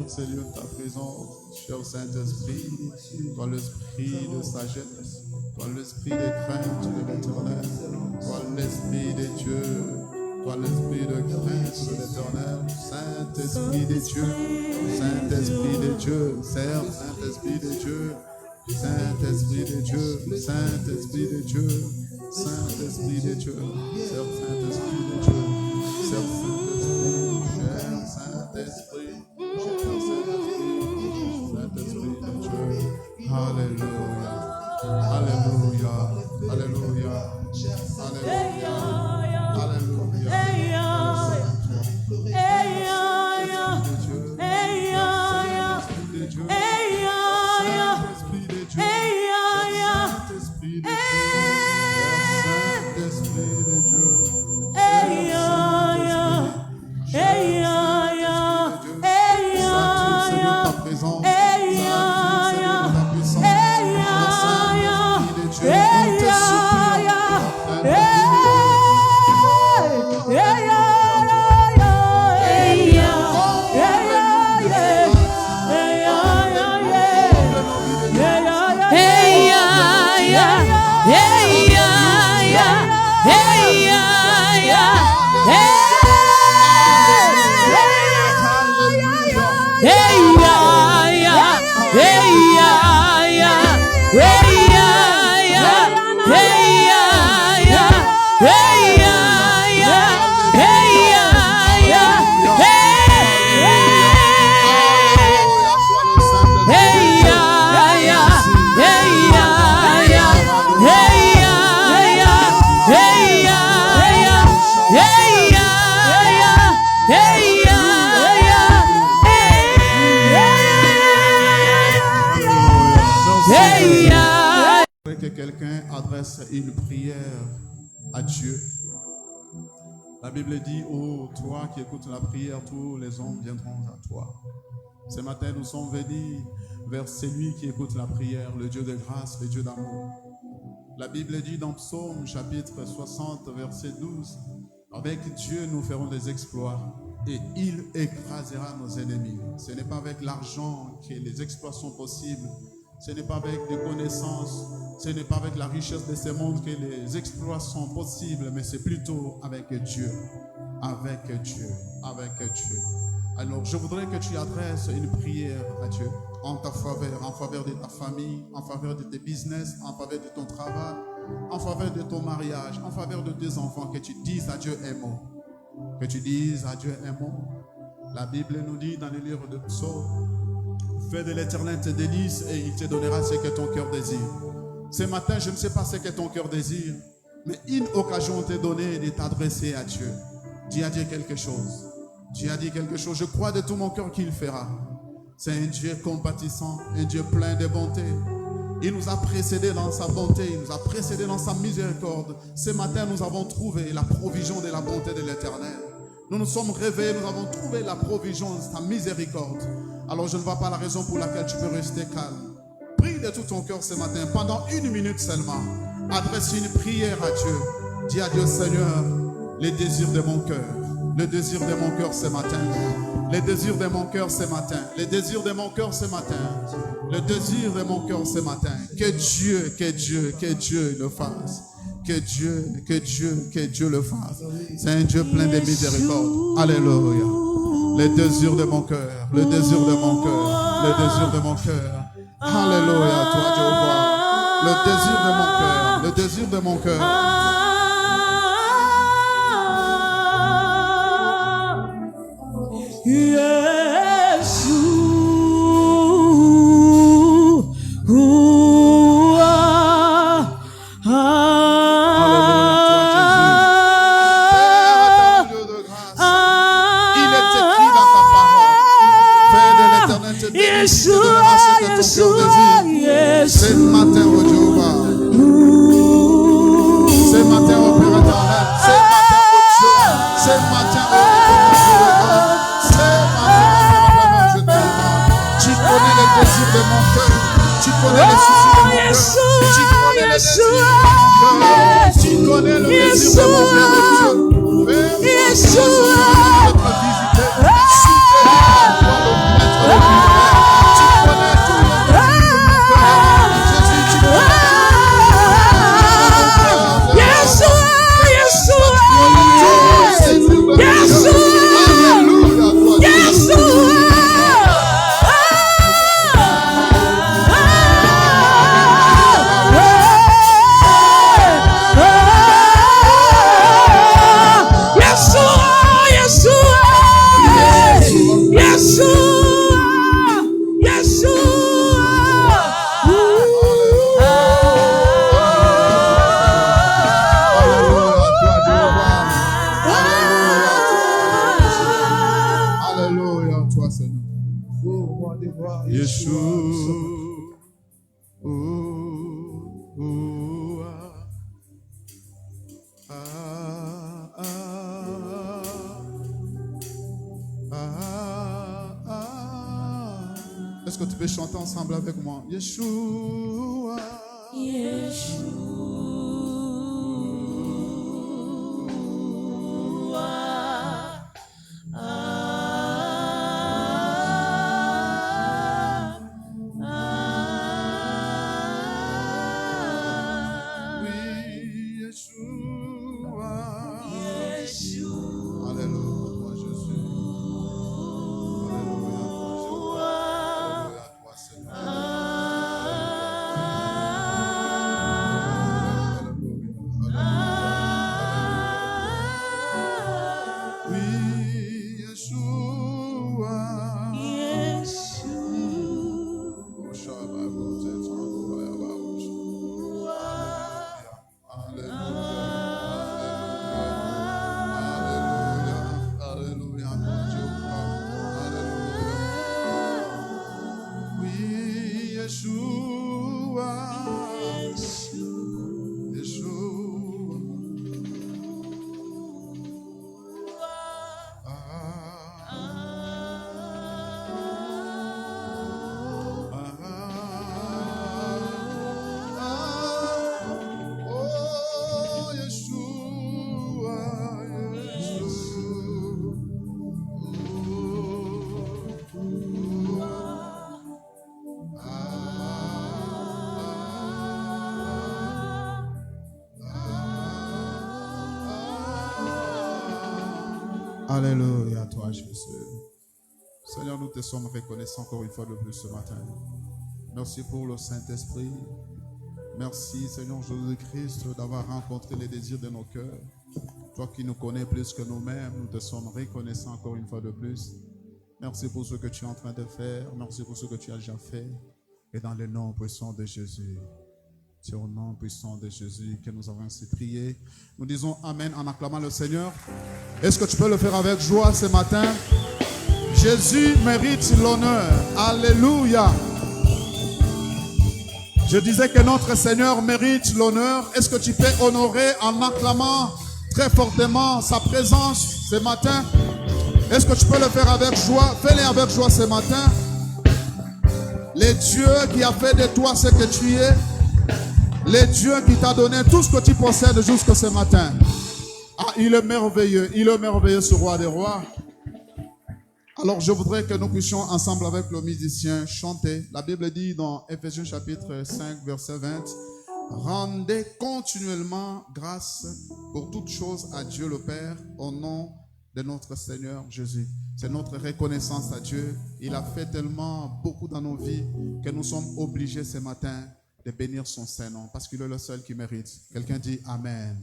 Seigneur, ta présence, cher Saint-Esprit, toi l'esprit de sagesse, toi l'esprit de crainte de l'Éternel, toi l'esprit de Dieu, toi l'esprit de crainte de l'Éternel, Saint-Esprit de Dieu, Saint-Esprit de Dieu, Seigneur, Saint-Esprit de Dieu, Saint-Esprit de Dieu, Saint-Esprit de Dieu, Saint-Esprit de Dieu, Seigneur, Saint-Esprit de Dieu, Seigneur, Saint-Esprit, cher Saint-Esprit. Alléluia, Alléluia, Alléluia, Alléluia, Alléluia. Quelqu'un adresse une prière à Dieu. La Bible dit, oh, toi qui écoutes la prière, tous les hommes viendront à toi. Ce matin, nous sommes venus vers celui qui écoute la prière, le Dieu de grâce, le Dieu d'amour. La Bible dit dans Psaume chapitre 60, verset 12, avec Dieu nous ferons des exploits et il écrasera nos ennemis. Ce n'est pas avec l'argent que les exploits sont possibles. Ce n'est pas avec des connaissances, ce n'est pas avec la richesse de ce monde que les exploits sont possibles, mais c'est plutôt avec Dieu, avec Dieu, avec Dieu. Alors, je voudrais que tu adresses une prière à Dieu en ta faveur, en faveur de ta famille, en faveur de tes business, en faveur de ton travail, en faveur de ton mariage, en faveur de tes enfants, que tu dises à Dieu un mot. Que tu dises à Dieu un mot. La Bible nous dit dans le livre de Psaume, fais de l'Éternel tes délices et il te donnera ce que ton cœur désire. Ce matin, je ne sais pas ce que ton cœur désire, mais une occasion t'est donnée de t'adresser à Dieu. Dis à Dieu quelque chose. Dieu a dit quelque chose. Je crois de tout mon cœur qu'il fera. C'est un Dieu compatissant, un Dieu plein de bonté. Il nous a précédés dans sa bonté, il nous a précédés dans sa miséricorde. Ce matin, nous avons trouvé la provision de la bonté de l'Éternel. Nous nous sommes réveillés, nous avons trouvé la provision de sa miséricorde. Alors je ne vois pas la raison pour laquelle tu peux rester calme. Prie de tout ton cœur ce matin, pendant 1 minute seulement. Adresse une prière à Dieu. Dis à Dieu, Seigneur, les désirs de mon cœur. Le désir de mon cœur ce matin. Les désirs de mon cœur ce matin. Les désirs de mon cœur ce matin. Le désir de mon cœur ce matin. Que Dieu le fasse. Que Dieu le fasse. C'est un Dieu plein de miséricorde. Alléluia. Les désirs de mon cœur. Le désir de mon cœur. Le désir de mon cœur. Alléluia, toi Jéhovah. Le désir de mon cœur. Le désir de mon cœur. Ce matin, oh Jéhovah, ce matin, oh Père éternel, ce matin, oh Dieu, ce matin, oh Dieu, ce matin, je te demande, tu connais les désirs de mon cœur, tu connais les soucis de mon cœur, tu connais les désirs de mon cœur, tu connais le désir de mon cœur, Dieu, fais-moi d'être visité, soutenu, Yeshua. Est-ce que tu peux chanter ensemble avec moi? Yeshua. Yeshua. Alléluia à toi, Jésus. Seigneur, nous te sommes reconnaissants encore une fois de plus ce matin. Merci pour le Saint-Esprit. Merci, Seigneur Jésus-Christ, d'avoir rencontré les désirs de nos cœurs. Toi qui nous connais plus que nous-mêmes, nous te sommes reconnaissants encore une fois de plus. Merci pour ce que tu es en train de faire. Merci pour ce que tu as déjà fait. Et dans le nom puissant de Jésus. C'est au nom puissant de Jésus que nous avons ainsi prié. Nous disons Amen en acclamant le Seigneur. Est-ce que tu peux le faire avec joie ce matin? Jésus mérite l'honneur. Alléluia. Je disais que notre Seigneur mérite l'honneur. Est-ce que tu peux honorer en acclamant très fortement sa présence ce matin? Est-ce que tu peux le faire avec joie? Fais-le avec joie ce matin. Le Dieu qui a fait de toi ce que tu es. Le Dieu qui t'a donné tout ce que tu possèdes jusqu'à ce matin. Ah, il est merveilleux ce roi des rois. Alors je voudrais que nous puissions ensemble avec le musicien chanter. La Bible dit dans Éphésiens chapitre 5 verset 20, rendez continuellement grâce pour toutes choses à Dieu le Père au nom de notre Seigneur Jésus. C'est notre reconnaissance à Dieu. Il a fait tellement beaucoup dans nos vies que nous sommes obligés ce matin de bénir son Saint-Nom parce qu'il est le seul qui mérite. Quelqu'un dit Amen.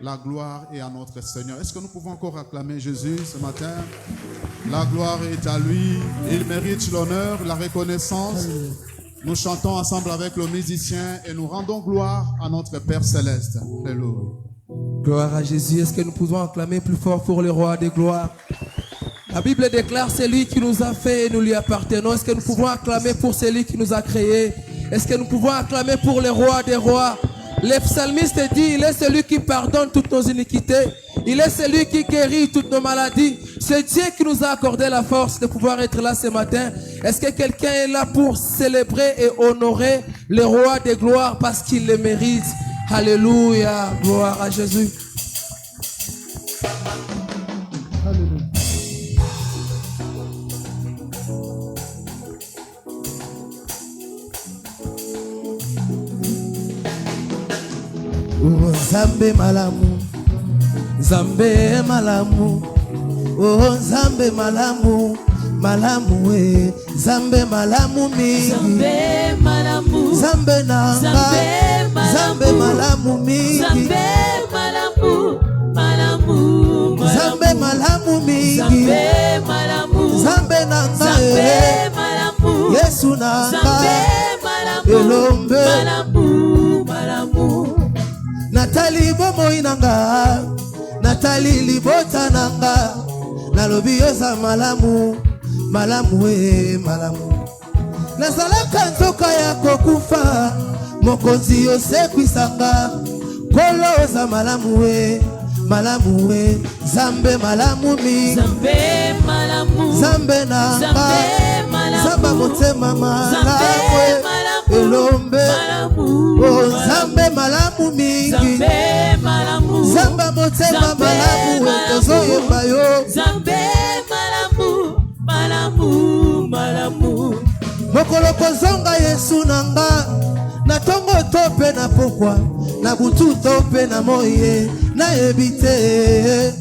La gloire est à notre Seigneur. Est-ce que nous pouvons encore acclamer Jésus ce matin? La gloire est à lui. Il mérite l'honneur, la reconnaissance. Nous chantons ensemble avec le musicien et nous rendons gloire à notre Père Céleste. Alléluia. Gloire à Jésus. Est-ce que nous pouvons acclamer plus fort pour le roi des gloires? La Bible déclare c'est lui qui nous a fait et nous lui appartenons. Est-ce que nous pouvons acclamer pour celui qui nous a créés? Est-ce que nous pouvons acclamer pour le roi des rois? Le psalmiste dit, il est celui qui pardonne toutes nos iniquités. Il est celui qui guérit toutes nos maladies. C'est Dieu qui nous a accordé la force de pouvoir être là ce matin. Est-ce que quelqu'un est là pour célébrer et honorer le roi des gloires parce qu'il le mérite? Alléluia, gloire à Jésus. Alléluia. Oh Nzambe malamu, Nzambe malamu, oh Nzambe malamu, malamu we, Nzambe malamu mingi, Nzambe malamu, Nzambe nanga, Nzambe malamu mingi, Nzambe malamu, malamu, Nzambe malamu mingi, Nzambe malamu, Nzambe nanga, Nzambe malamu, Yesu nanga, Nzambe malamu, Elombe, malamu, malamu. Natali bomoi nanga, Natali libota nanga, nalobi yoza malamu, malamu e malamu. Nazalaka nzoka ya kokufa, mokonzi yosekwisanga. Kolo za malamu e Zambe malamu mi, Zambe malamu, Zambe nanga, Zambe malamu, Zamba motema malamu Zambe elombe malamu, oh Zambe malamu mingi, Zambe malamu, Zamba motema Zambe malamu tozoyemba yo, Zambe malamu, malamu, malamu. mokolo kozonga Yesu nanga, na tongo tope na pokwa, na butu tope na moye, na ebite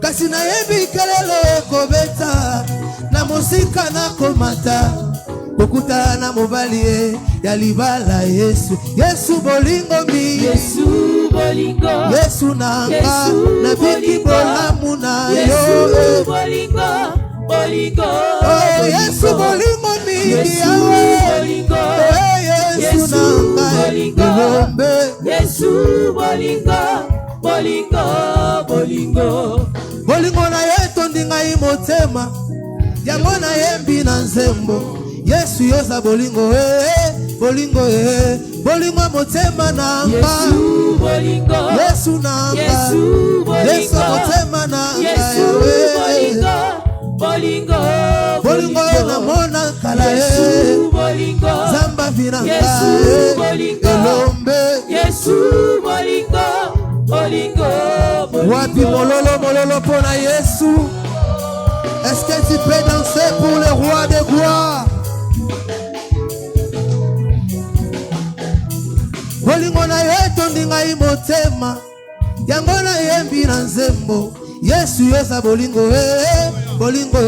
kasi na yebi kelelo ekobeta, na musika na komata, okuta na mobali ya libala Yesu, Yesu bolingo mi, Yesu bolingo, Yesu nanga, na biki bolamu na yo, Yesu bolingo, bolingo, oh Yesu bolingo mi, Yesu bolingo, Yesu nanga, elombe, Yesu bolingo, bolingo, bolingo. bolingo na ye tondinga imotema, yango na yembi na nzembo, Yesu yoza bolingo bolingo bolingo motema nanga, Yesu bolingo, Yesu nanga, Yesu bolingo, Yesu motema nanga, Yesu bolingo, bolingo, bolingo na mona kala Yesu bolingo, Zamba vinanga Yesu bolingo, elombe, Yesu bolingo, bolingo, bolingo. wapi mololo pona Yesu. Est-ce que tu peux danser pour le roi des gloires? Bolingo na ye tondinga imotema, yango na yembi na nzembo, Yesu yoza bolingo bolingo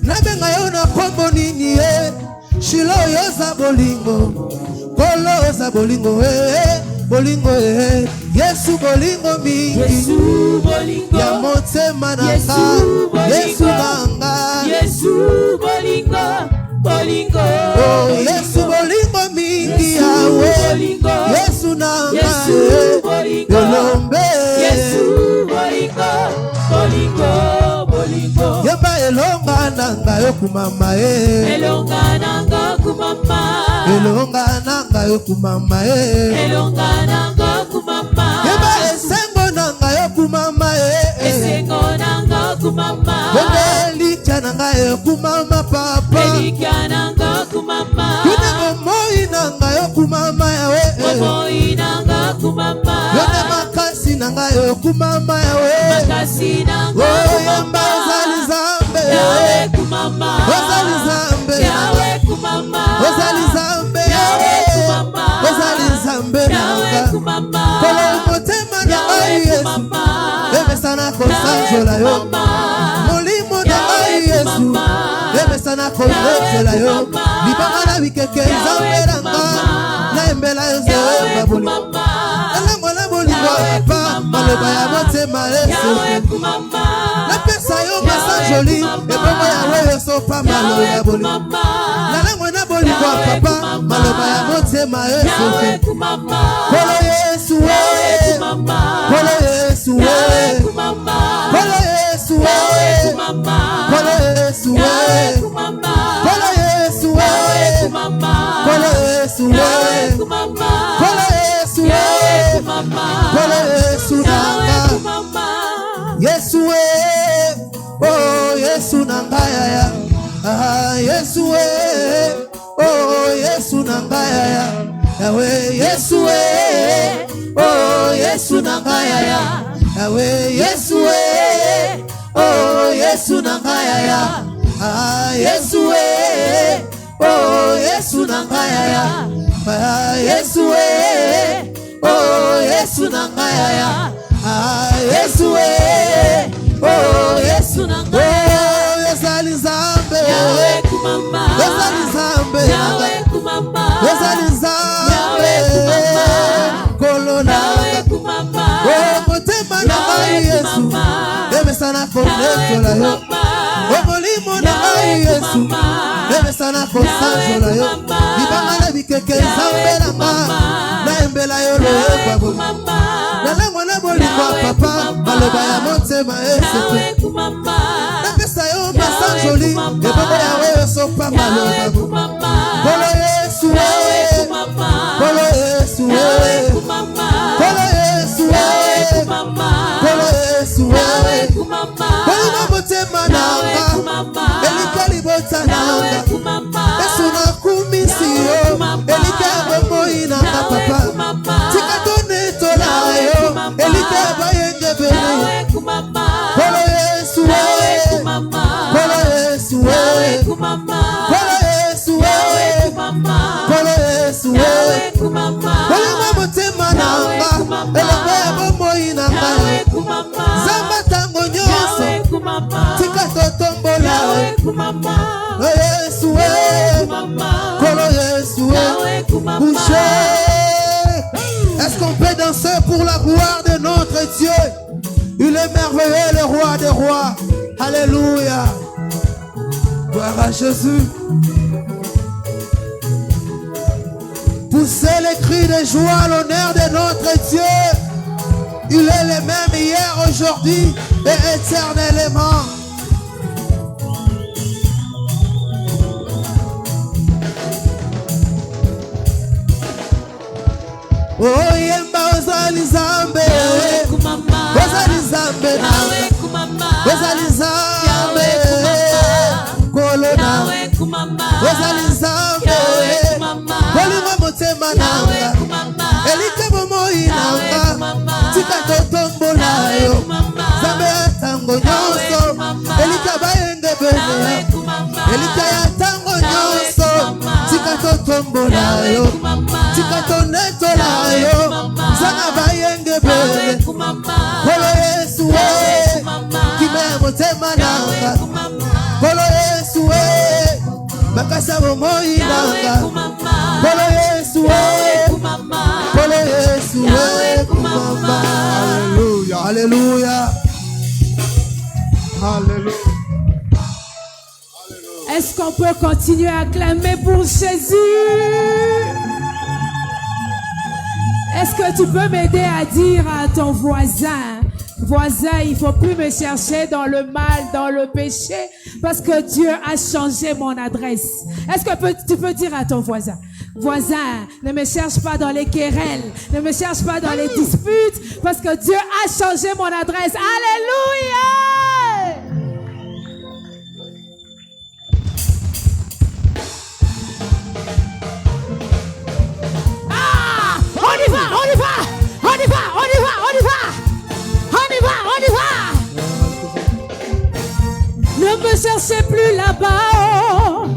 nabenga yo na kombo nini Shilo yoza bolingo, Kolo yoza bolingo bolingo Yesu bolingo mingi, Yesu bolingo, ya motema nanga, Yesu bolingo, Yesu nanga, Yesu bolingo, bolingo, oh Yesu bolingo mingi yawe, bolingo, Yesu nanga, Yesu bolingo, elombe, Yesu bolingo, bolingo, bolingo. yeba elonga nanga yo kumama Elonga nanga kumama, elonga nanga yo kumama elonga nanga kumama, yeba esengo nanga yo kumama esengo nanga kumama, yeba licha nanga yo kumama papa, elika nanga kumama, yone momoi nanga yo kumama yawe, momoi nanga kumama, yone makasi nanga yo kumama yawe, makasi nanga oh yamba kumama, ozali zambe yawe kumama, ozali zambe yawe kumama, ozali zambe yawe kumama, ozali zambe yawe nanga kumama, kolo motema nanga yawe Yesu kumama, emesana kosanjola yo molimo nanga Yesu emesana konetela yo libanga na bikeke nzambe nanga na embela yo zoyemba bolingo elango na bolingo papa maloba ya motema Yesu napesa yo masanjoli ebongo yawe yoso pambalo ya bolingo nalango na bolingo papa maloba ya motema Yesu kolo Yesu kolo Yesu kolo Yesu kolo Yesu kolo Yesu kolo Yesu kolo Yesu kolo Yesu nanga Yesu oh Yesu nanga ya Yesu oh Yesu nanga ya Yawe Yesu oh Yesu nanga ya Yawe Yesu oh Yesu nanga ya Yesu oh Yesu nanga ya Yesu oh Yesu nanga ya Yesu oh Yesu nanga ya Yezali zambe yawe kumama, Yezali zambe yawe kumama, Yezali zambe Kolo yawe nanga kumama, oh motema nanga Yesu emesana konetola yo omolimo nanga Yesu emesana kosanjola yo libanga na bikeke nzambe nanga na embela yo loyeba bolingo nalango na bolingo papa maloba ya motema Yesu napesa yo kumamba. ebongo yawe osopa Yawe maloba kumamba. Kolo Yesu Yawe kumamba. Kolo Yesu Yawe kumamba. Kolo Yesu Yawe kumamba. Kolo Yesu Yawe kumamba. Kolo motema Yawe nanga kumamba. Elikali bota Yawe nanga kumamba. Yesu na kumisiyo Elikali moi nanga papa Tika tone tolayo Elikali bayenge bene Yawe kumamba. Kolo Yesu Yawe kumamba. Kolo Yesu Yawe kumamba. Kolo Yesu Yawe kumamba. Kolo Yesu Yawe kumamba. Kolo motema nanga Elikali moi nanga Yawe kumamba. Zamba tango nyonso Yawe kumamba. Tika totombola Yawe kumamba. Yesu Kumamba. Kolo Yesu Yawe kumamba. Boucher. Est-ce qu'on peut danser pour la gloire de notre Dieu? Il est merveilleux, le roi des rois. Alléluia. Gloire à Jésus. Poussez les cris de joie à l'honneur de notre Dieu. Il est le même hier, aujourd'hui et éternellement. Oh yemba ozali zambe Yawe kumamba. ozali zambe Yawe kumamba. ozali zambe Yawe kolo na Yawe kumamba. ozali zambe Yawe kumamba. kolinga motema Yawe nanga kumamba. elike bomoi Yawe nanga kumamba. tika totombola Yawe yo kumamba. zambe ya tango nyonso kumamba. elike bayenge bene Yawe kumamba. elike ya tango Yawe nyonso kumamba. tika totombola Yawe yo kumamba. tika tonetola Yawe yo kumamba. zanga bayenge Yawe bene kumamba. Kolo Yesu Yawe kumamba. kime motema nanga Yawe kumamba. Kolo Yesu bakasa bomoi Yawe nanga kumamba. Kolo Yesu Yawe kumamba. Kolo Yesu Yawe kumamba. kumamba Alléluia. Alléluia Alléluia. Est-ce qu'on peut continuer à clamer pour Jésus? Est-ce que tu peux m'aider à dire à ton voisin, voisin, il faut plus me chercher dans le mal, dans le péché, parce que Dieu a changé mon adresse. Est-ce que tu peux dire à ton voisin, voisin, ne me cherche pas dans les querelles, ne me cherche pas dans les disputes, parce que Dieu a changé mon adresse. Alléluia! On y va, on y va, on y va, on y va, on y va, on y va, on y va. Ne me cherchez plus là-bas, oh.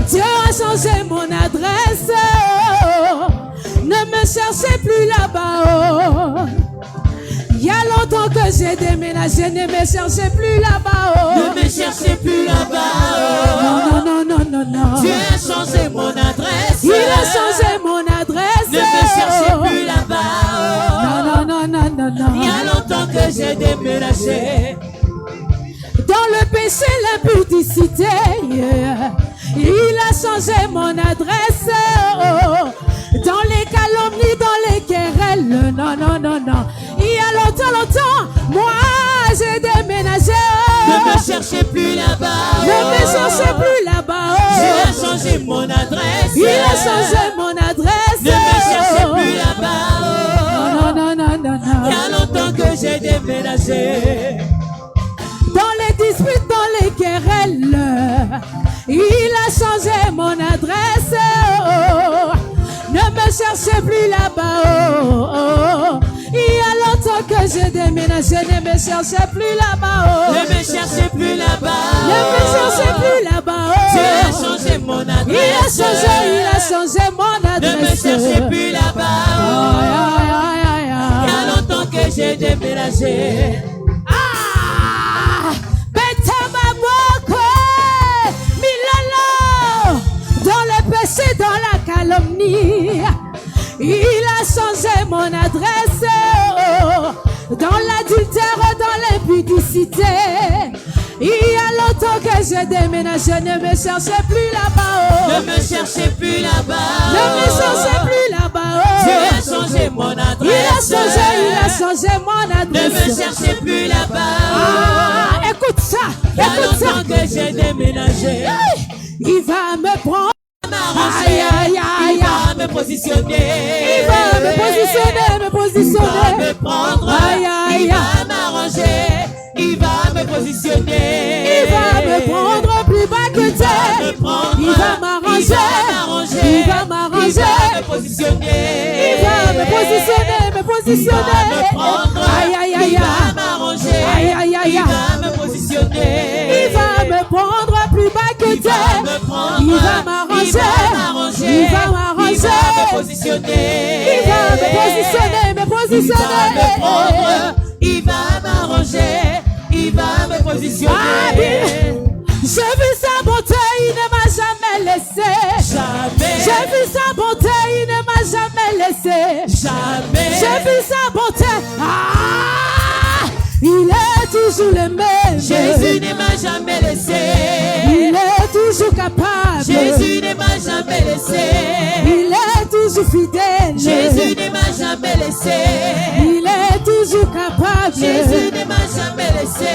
Dieu a changé mon adresse, oh. Ne me cherchez plus là-bas, oh. Il y a longtemps que j'ai déménagé, ne me cherchez plus là-bas, oh. Ne me cherchez plus là-bas. Non, non, non, non, non. Dieu a changé mon adresse. Il a changé mon adresse. Ne me cherchez plus là-bas. Non, non, non, non, non, non. Il y a longtemps que j'ai déménagé. Dans le péché, l'impudicité, yeah. Il a changé mon adresse. Oh. Dans les calomnies, dans les querelles, non, non, non, non. Il y a longtemps, longtemps, moi j'ai déménagé. Ne me cherchez plus là-bas. Ne me cherchez plus là-bas. Dieu a changé mon adresse. Il a changé mon adresse. Ne me cherchez plus là-bas. Non, non, non, non, non. Il y a longtemps que j'ai déménagé. Dans les disputes, dans les querelles, il a changé mon adresse. Oh. Ne me cherchez plus là-bas. Oh, oh. Il y a longtemps que j'ai déménagé. Ne me cherchez plus là-bas. Oh. Ne me cherchez plus là-bas. Ne me cherchez plus là-bas. Oh. Dieu a changé mon adresse. Il a changé mon adresse. Ne me cherchez plus là-bas. Il y a longtemps que j'ai déménagé. Ah, Betamaboko, Milalo, dans le péché, dans la calomnie, il a changé mon adresse. Dans l'adultère, dans l'impudicité, il y a longtemps que j'ai déménagé. Ne me cherchez plus là-bas. Ne me cherchez plus là-bas. Ne me cherchez plus là-bas. Dieu a changé mon adresse. Il a changé mon adresse. Ne me cherchez plus là-bas. Ah, écoute écoute ça. Il y a Écoute ça. longtemps que j'ai déménagé. Il va me prendre. M'arranger, il va me positionner. Il va me positionner, me Il positionner. va me prendre, Aïe, aïe, il va m'arranger, il va me positionner. Il va me prendre plus bas que terre. Il va m'arranger. Il va m'arranger. Il va me positionner. Il va me positionner, me positionner. Il va me prendre, Aïe, aïe, aïe, il va m'arranger. Aïe, aïe, aïe, Il va me positionner. Il va me prendre plus bas que terre. Il va m'arranger. Il va m'arranger. Il va me positionner. Il va me positionner, me Il va positionner. me prendre, il va m'arranger, il va me positionner. J'ai vu sa bonté, il ne m'a jamais laissé. Jamais, J'ai vu sa bonté, il ne m'a jamais laissé. jamais, J'ai vu sa bonté. Ah, il est toujours le même. Jésus ne m'a jamais laissé. Il est toujours capable. Jésus ne m'a jamais laissé. Il est toujours fidèle. Jésus ne m'a jamais laissé. Il est toujours capable. Jésus ne m'a jamais laissé.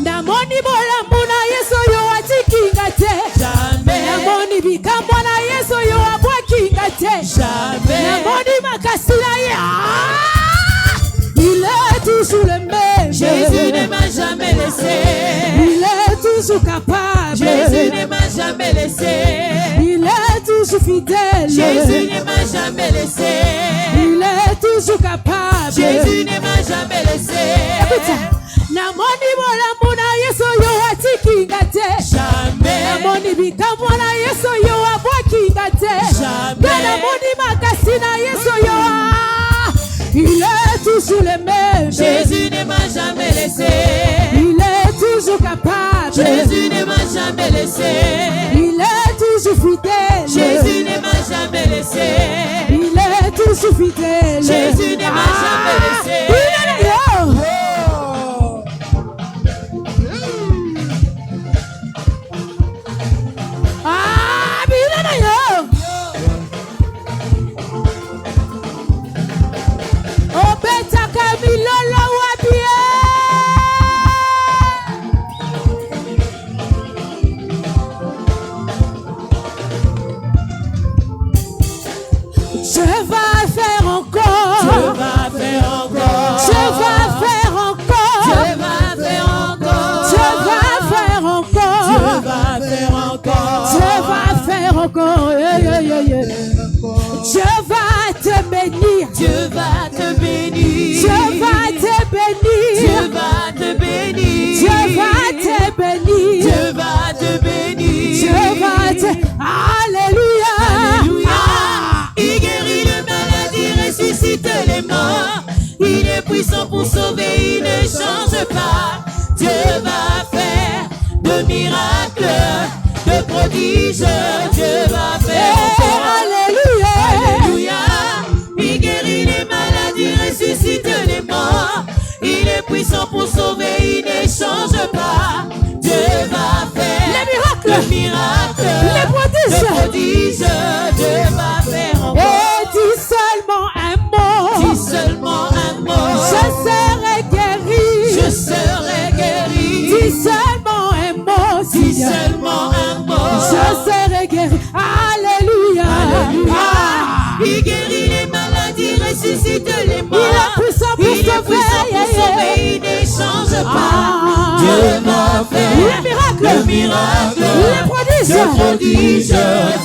Namoni bolambu na Yesu yo atikinga te. Jamais, Namoni bikambo na Yesu yo abwakinga te. jamais, Namoni makasi na ye. Ah, il est toujours le même. Jésus ne m'a jamais laissé. Il est toujours capable. Jésus ne m'a jamais laissé. Il est toujours fidèle. Jésus ne m'a jamais laissé. Il est toujours capable. Jésus ne m'a jamais laissé. Écoute ça. Namoni bolambu na Yesu yo atikinga te. Jamais, Namoni bikambo na Yesu yo abwakinga te. Jamais. Namoni makasi na Yesu yo. Ah, il est toujours le même. Jésus ne m'a jamais laissé. Il est toujours capable. Jésus ne m'a jamais laissé. Il est toujours fidèle. Jésus ne m'a jamais laissé. Il est toujours fidèle. Jésus ne m'a jamais laissé. Il est là. Ah, il est là. Oh, beta Camilolo wabie. Je vais faire encore. Je vais faire encore. Je vais faire encore. Je vais faire encore. Je vais faire encore. Je vais faire encore. Je vais faire encore. Yeah, yeah, yeah, yeah. Je vais te bénir. Dieu va te bénir. Je vais te Dieu bénir. va te bénir. Je vais te bénir. Dieu va te bénir. Je vais te... Alléluia. Alléluia. Ah. Il guérit les maladies, ressuscite les morts. Il est puissant pour sauver, il ne change pas. Dieu va faire de miracles, de prodiges. Dieu va faire encore. Alléluia. Alléluia. Il guérit les maladies, ressuscite les morts. Il est puissant pour sauver, il ne change pas. Dieu va faire Les miracles. de miracles, Les prodiges. de prodiges. Dieu va faire encore. Et dis seulement un mot. Dis seulement un mot. Je serai guéri. Je serai guéri. Dis seulement un mot. Dis Seigneur. seulement un mot. Je serai guéri. Alléluia. Alléluia. Ah. Il guérit les maladies, ressuscite les morts. Il est puissant pour Il est sauver. puissant pour Yeah, yeah. sauver, il ne change pas. Ah. Dieu va faire Les miracles. le miracle, Les prodiges. le prodige.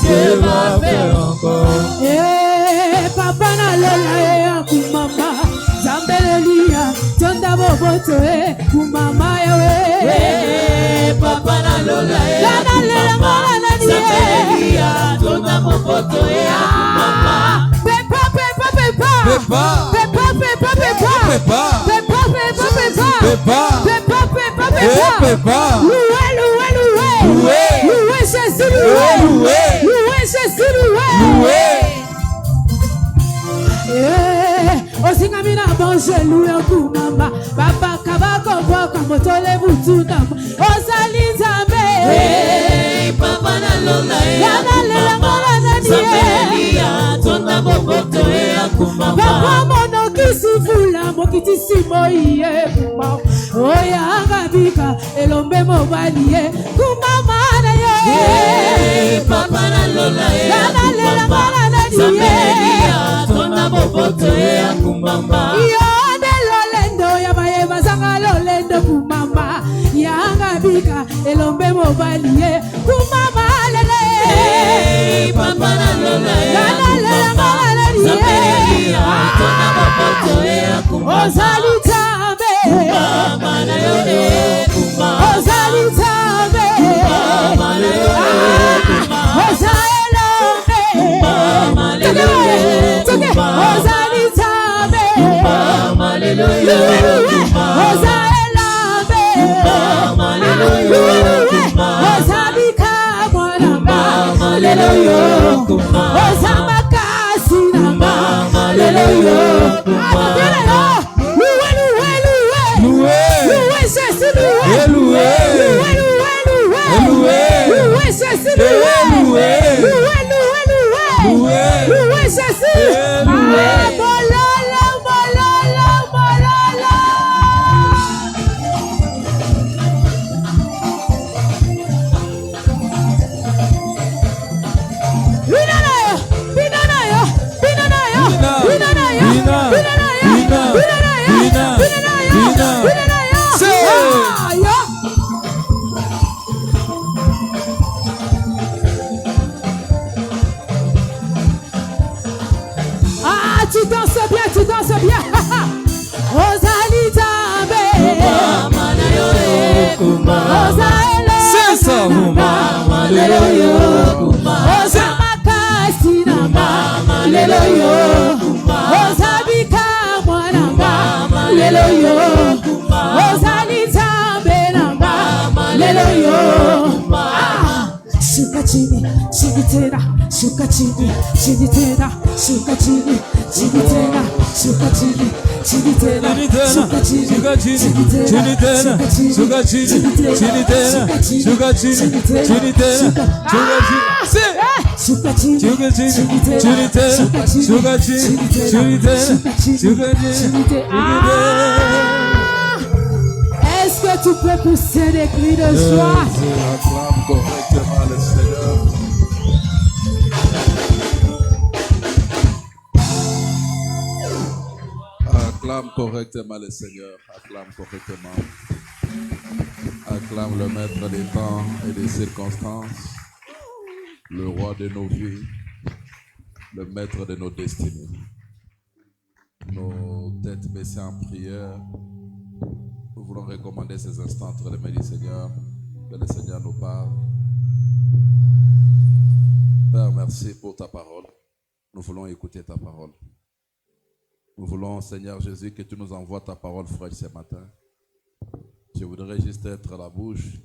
Dieu va faire encore. Eh, papa na lola ya kumama. Zambelelia. Tonda boboto kumama yawe. Eh, papa na lola Lana lela ngala nani. Zabelia, tona mopoto mama. Pepa, pepa, pepa. Pepa. Pepa, pepa, pepa. Pepa. Pepa, pepa, pepa. Pepa. Pepa, pepa, Eh, pepa. Pepa. Loué, loué, loué. Loué. Loué Jésus, loué. Loué. Loué Jésus, loué. Loué. Eh, osingami na bonje loué kumama. Baba kabako boka motole butuna. Ozali nzambe. Eh, papa na lola Lana lela ngala nani. Zabelia, tona mopoto Papa mama. mono kisi fula mokiti simo iye kuma. Oh oyanga bika elombe mobali ye kumama na ye papa na lola ye kumama Samelia tona boboto ye akumbamba yo de lolendo ya baye bazanga lolendo kumama yanga bika elombe mobali ye kumama lele papa na lola ye akumbamba Samelia tona boboto ye akumbamba Ozalitabe kumama na yo ye kumbamba Ozalitabe kumama na yo ye kumbamba Ozaelombe kumama na yo ye kumbamba Ozalitabe kumama na yo ye kumbamba Ozaelombe kumama na yo ye kumbamba Ozabika mwanamba lelo yo kumbamba Ozamakasi namba lelo yo kumbamba Tu danses bien. Ozalitabe kumama na yo ye kumbamba Ozaele sesa kumama lelo yo kumbamba Ozamakasi namba lelo yo kumbamba Ozabika mwanamba lelo yo Ozalitabe namba lelo yo Shuka chini tena Shuka chini tena Shuka chini tena Shuka chini tena Shuka chini tena Shuka chini tena Shuka Est-ce que tu peux pousser des cris de joie? Acclame correctement le Seigneur. Acclame correctement le Seigneur. Acclame correctement. Acclame le maître des temps et des circonstances, le roi de nos vies, le maître de nos destinées. Nos têtes baissées en prière, nous voulons recommander ces instants entre les mains du Seigneur. Que le Seigneur nous parle. Père, merci pour ta parole. Nous voulons écouter ta parole. Nous voulons, Seigneur Jésus, que tu nous envoies ta parole fraîche ce matin. Je voudrais juste être à la bouche,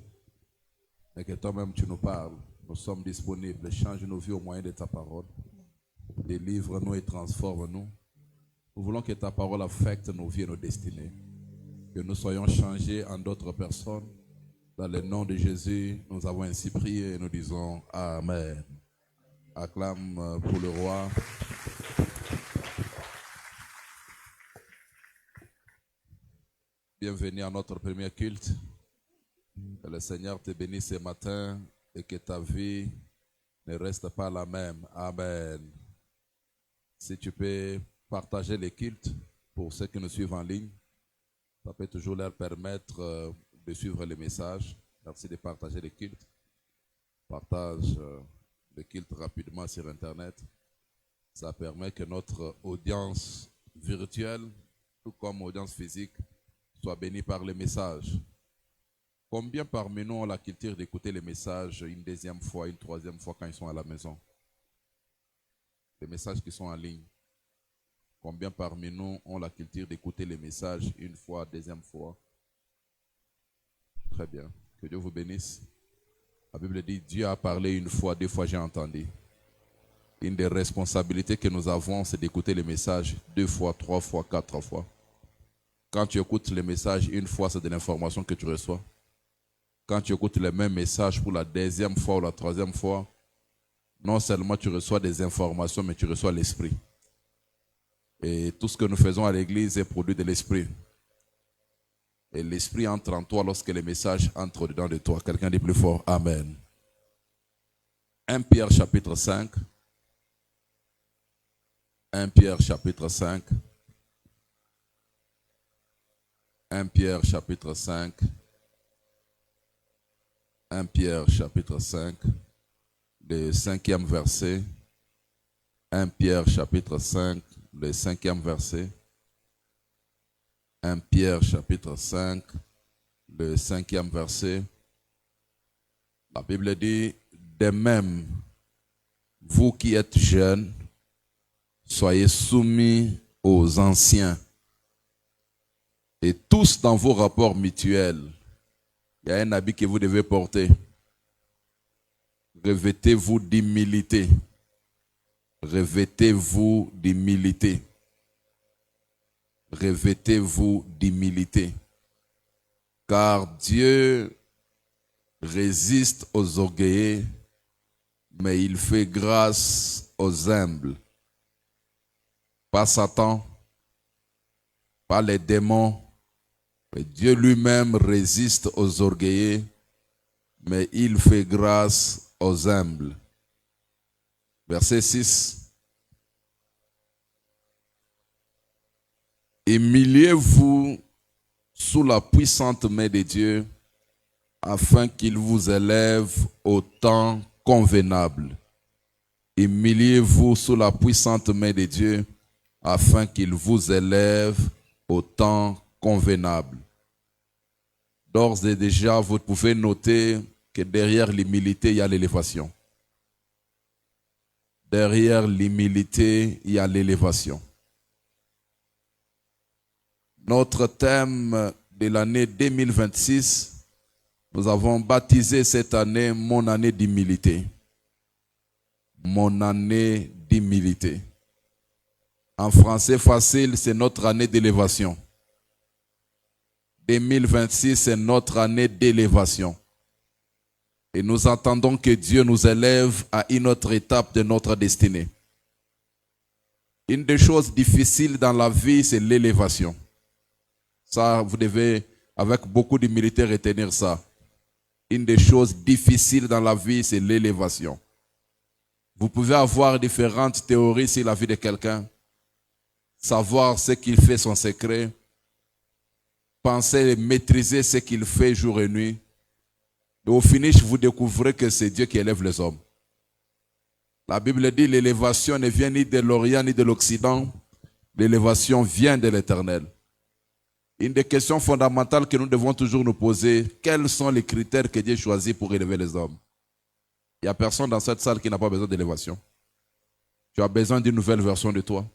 mais que toi-même tu nous parles. Nous sommes disponibles. Change nos vies au moyen de ta parole. Délivre-nous et transforme-nous. Nous voulons que ta parole affecte nos vies et nos destinées. Que nous soyons changés en d'autres personnes. Dans le nom de Jésus, nous avons ainsi prié et nous disons Amen. Acclame pour le roi. Bienvenue à notre premier culte. Que le Seigneur te bénisse ce matin et que ta vie ne reste pas la même. Amen. Si tu peux partager les cultes pour ceux qui nous suivent en ligne, ça peut toujours leur permettre de suivre les messages. Merci de partager les cultes. Partage les cultes rapidement sur Internet. Ça permet que notre audience virtuelle, tout comme audience physique, soit bénie par les messages. Combien parmi nous ont la culture d'écouter les messages une deuxième fois, une troisième fois quand ils sont à la maison? Les messages qui sont en ligne. Combien parmi nous ont la culture d'écouter les messages une fois, deuxième fois? Très bien. Que Dieu vous bénisse. La Bible dit, Dieu a parlé une fois, deux fois j'ai entendu. Une des responsabilités que nous avons, c'est d'écouter les messages deux fois, trois fois, quatre fois. Quand tu écoutes les messages une fois, c'est de l'information que tu reçois. Quand tu écoutes les mêmes messages pour la deuxième fois ou la troisième fois, non seulement tu reçois des informations, mais tu reçois l'esprit. Et tout ce que nous faisons à l'église est produit de l'esprit. Et l'Esprit entre en toi lorsque le message entre dedans de toi. Quelqu'un dit plus fort, Amen. 1 Pierre chapitre 5. 1 Pierre chapitre 5. 1 Pierre chapitre 5. 1 Pierre chapitre 5. Le 5e verset. 1 Pierre chapitre 5. Le 5e verset. 1 Pierre chapitre 5, le 5e verset. La Bible dit, de même, vous qui êtes jeunes, soyez soumis aux anciens. Et tous dans vos rapports mutuels, il y a un habit que vous devez porter. Revêtez-vous d'humilité. Revêtez-vous d'humilité. Revêtez-vous d'humilité, car Dieu résiste aux orgueilleux, mais il fait grâce aux humbles. Pas Satan, pas les démons, mais Dieu lui-même résiste aux orgueilleux, mais il fait grâce aux humbles. Verset 6. Humiliez-vous sous la puissante main de Dieu, afin qu'il vous élève au temps convenable. Humiliez-vous sous la puissante main de Dieu, afin qu'il vous élève au temps convenable. D'ores et déjà, vous pouvez noter que derrière l'humilité, il y a l'élévation. Derrière l'humilité, il y a l'élévation. Notre thème de l'année 2026, nous avons baptisé cette année mon année d'humilité. Mon année d'humilité. En français facile, c'est notre année d'élévation. 2026, c'est notre année d'élévation. Et nous attendons que Dieu nous élève à une autre étape de notre destinée. Une des choses difficiles dans la vie, c'est l'élévation. Ça, vous devez, avec beaucoup d'humilité, retenir ça. Une des choses difficiles dans la vie, c'est l'élévation. Vous pouvez avoir différentes théories sur la vie de quelqu'un, savoir ce qu'il fait, son secret, penser maîtriser ce qu'il fait jour et nuit. Et au finish, vous découvrez que c'est Dieu qui élève les hommes. La Bible dit l'élévation ne vient ni de l'Orient ni de l'Occident. L'élévation vient de l'Éternel. Une des questions fondamentales que nous devons toujours nous poser, quels sont les critères que Dieu choisit pour élever les hommes? Il n'y a personne dans cette salle qui n'a pas besoin d'élévation. Tu as besoin d'une nouvelle version de toi.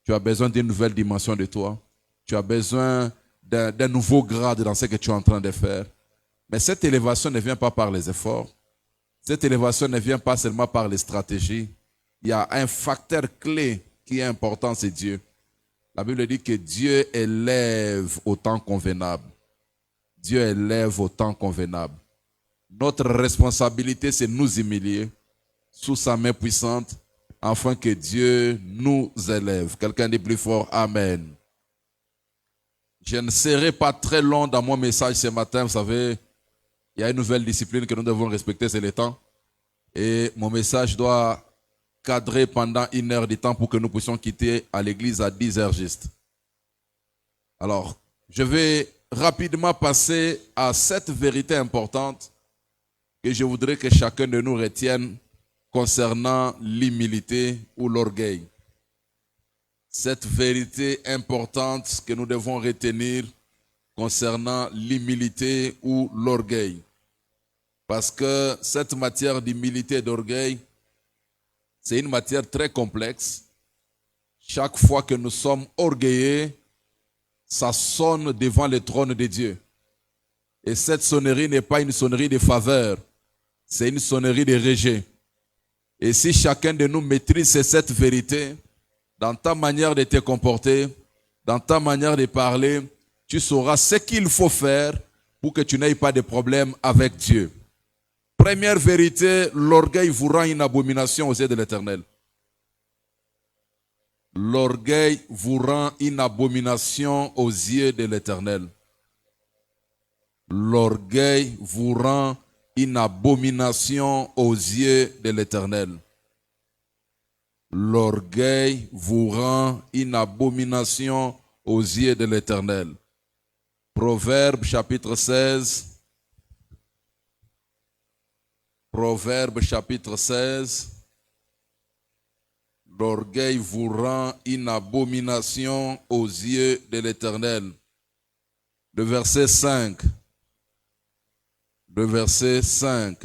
Tu as besoin d'une nouvelle dimension de toi. Tu as besoin d'un nouveau grade dans ce que tu es en train de faire. Mais cette élévation ne vient pas par les efforts. Cette élévation ne vient pas seulement par les stratégies. Il y a un facteur clé qui est important, c'est Dieu. La Bible dit que Dieu élève au temps convenable. Dieu élève au temps convenable. Notre responsabilité, c'est nous humilier sous sa main puissante, afin que Dieu nous élève. Quelqu'un dit plus fort, Amen. Je ne serai pas très long dans mon message ce matin. Vous savez, il y a une nouvelle discipline que nous devons respecter, c'est le temps. Et mon message doit cadrer pendant 1 heure de temps pour que nous puissions quitter à l'église à 10 heures juste. Alors, je vais rapidement passer à cette vérité importante que je voudrais que chacun de nous retienne concernant l'humilité ou l'orgueil. Cette vérité importante que nous devons retenir concernant l'humilité ou l'orgueil. Parce que cette matière d'humilité et d'orgueil, c'est une matière très complexe. Chaque fois que nous sommes orgueilleux, ça sonne devant le trône de Dieu. Et cette sonnerie n'est pas une sonnerie de faveur, c'est une sonnerie de rejet. Et si chacun de nous maîtrise cette vérité, dans ta manière de te comporter, dans ta manière de parler, tu sauras ce qu'il faut faire pour que tu n'aies pas de problème avec Dieu. Première vérité, l'orgueil vous rend une abomination aux yeux de l'Éternel. L'orgueil vous rend une abomination aux yeux de l'Éternel. L'orgueil vous rend une abomination aux yeux de l'Éternel. L'orgueil vous rend une abomination aux yeux de l'Éternel. Proverbe chapitre 16. Proverbe chapitre 16. L'orgueil vous rend une abomination aux yeux de l'Éternel. Le verset 5. Le verset 5.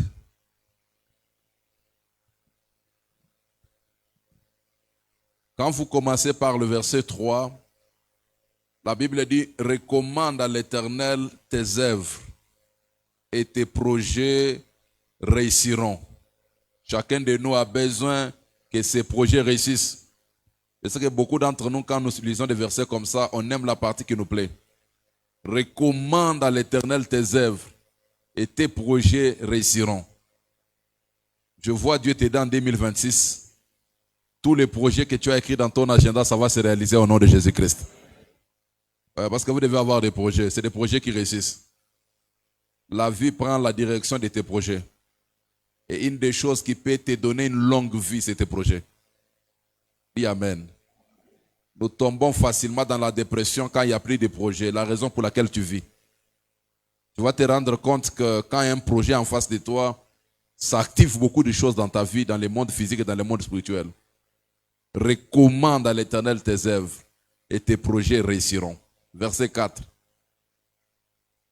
Quand vous commencez par le verset 3, la Bible dit « Recommande à l'Éternel tes œuvres et tes projets réussiront. » Chacun de nous a besoin que ses projets réussissent. Je sais que beaucoup d'entre nous, quand nous lisons des versets comme ça, on aime la partie qui nous plaît. Recommande à l'Éternel tes œuvres et tes projets réussiront. Je vois Dieu t'aider en 2026. Tous les projets que tu as écrits dans ton agenda, ça va se réaliser au nom de Jésus-Christ. Parce que vous devez avoir des projets. C'est des projets qui réussissent. La vie prend la direction de tes projets. Et une des choses qui peut te donner une longue vie, c'est tes projets. Dis Amen. Nous tombons facilement dans la dépression quand il n'y a plus de projets. La raison pour laquelle tu vis. Tu vas te rendre compte que quand il y a un projet en face de toi, ça active beaucoup de choses dans ta vie, dans le monde physique et dans le monde spirituel. Recommande à l'Éternel tes œuvres et tes projets réussiront. Verset 4.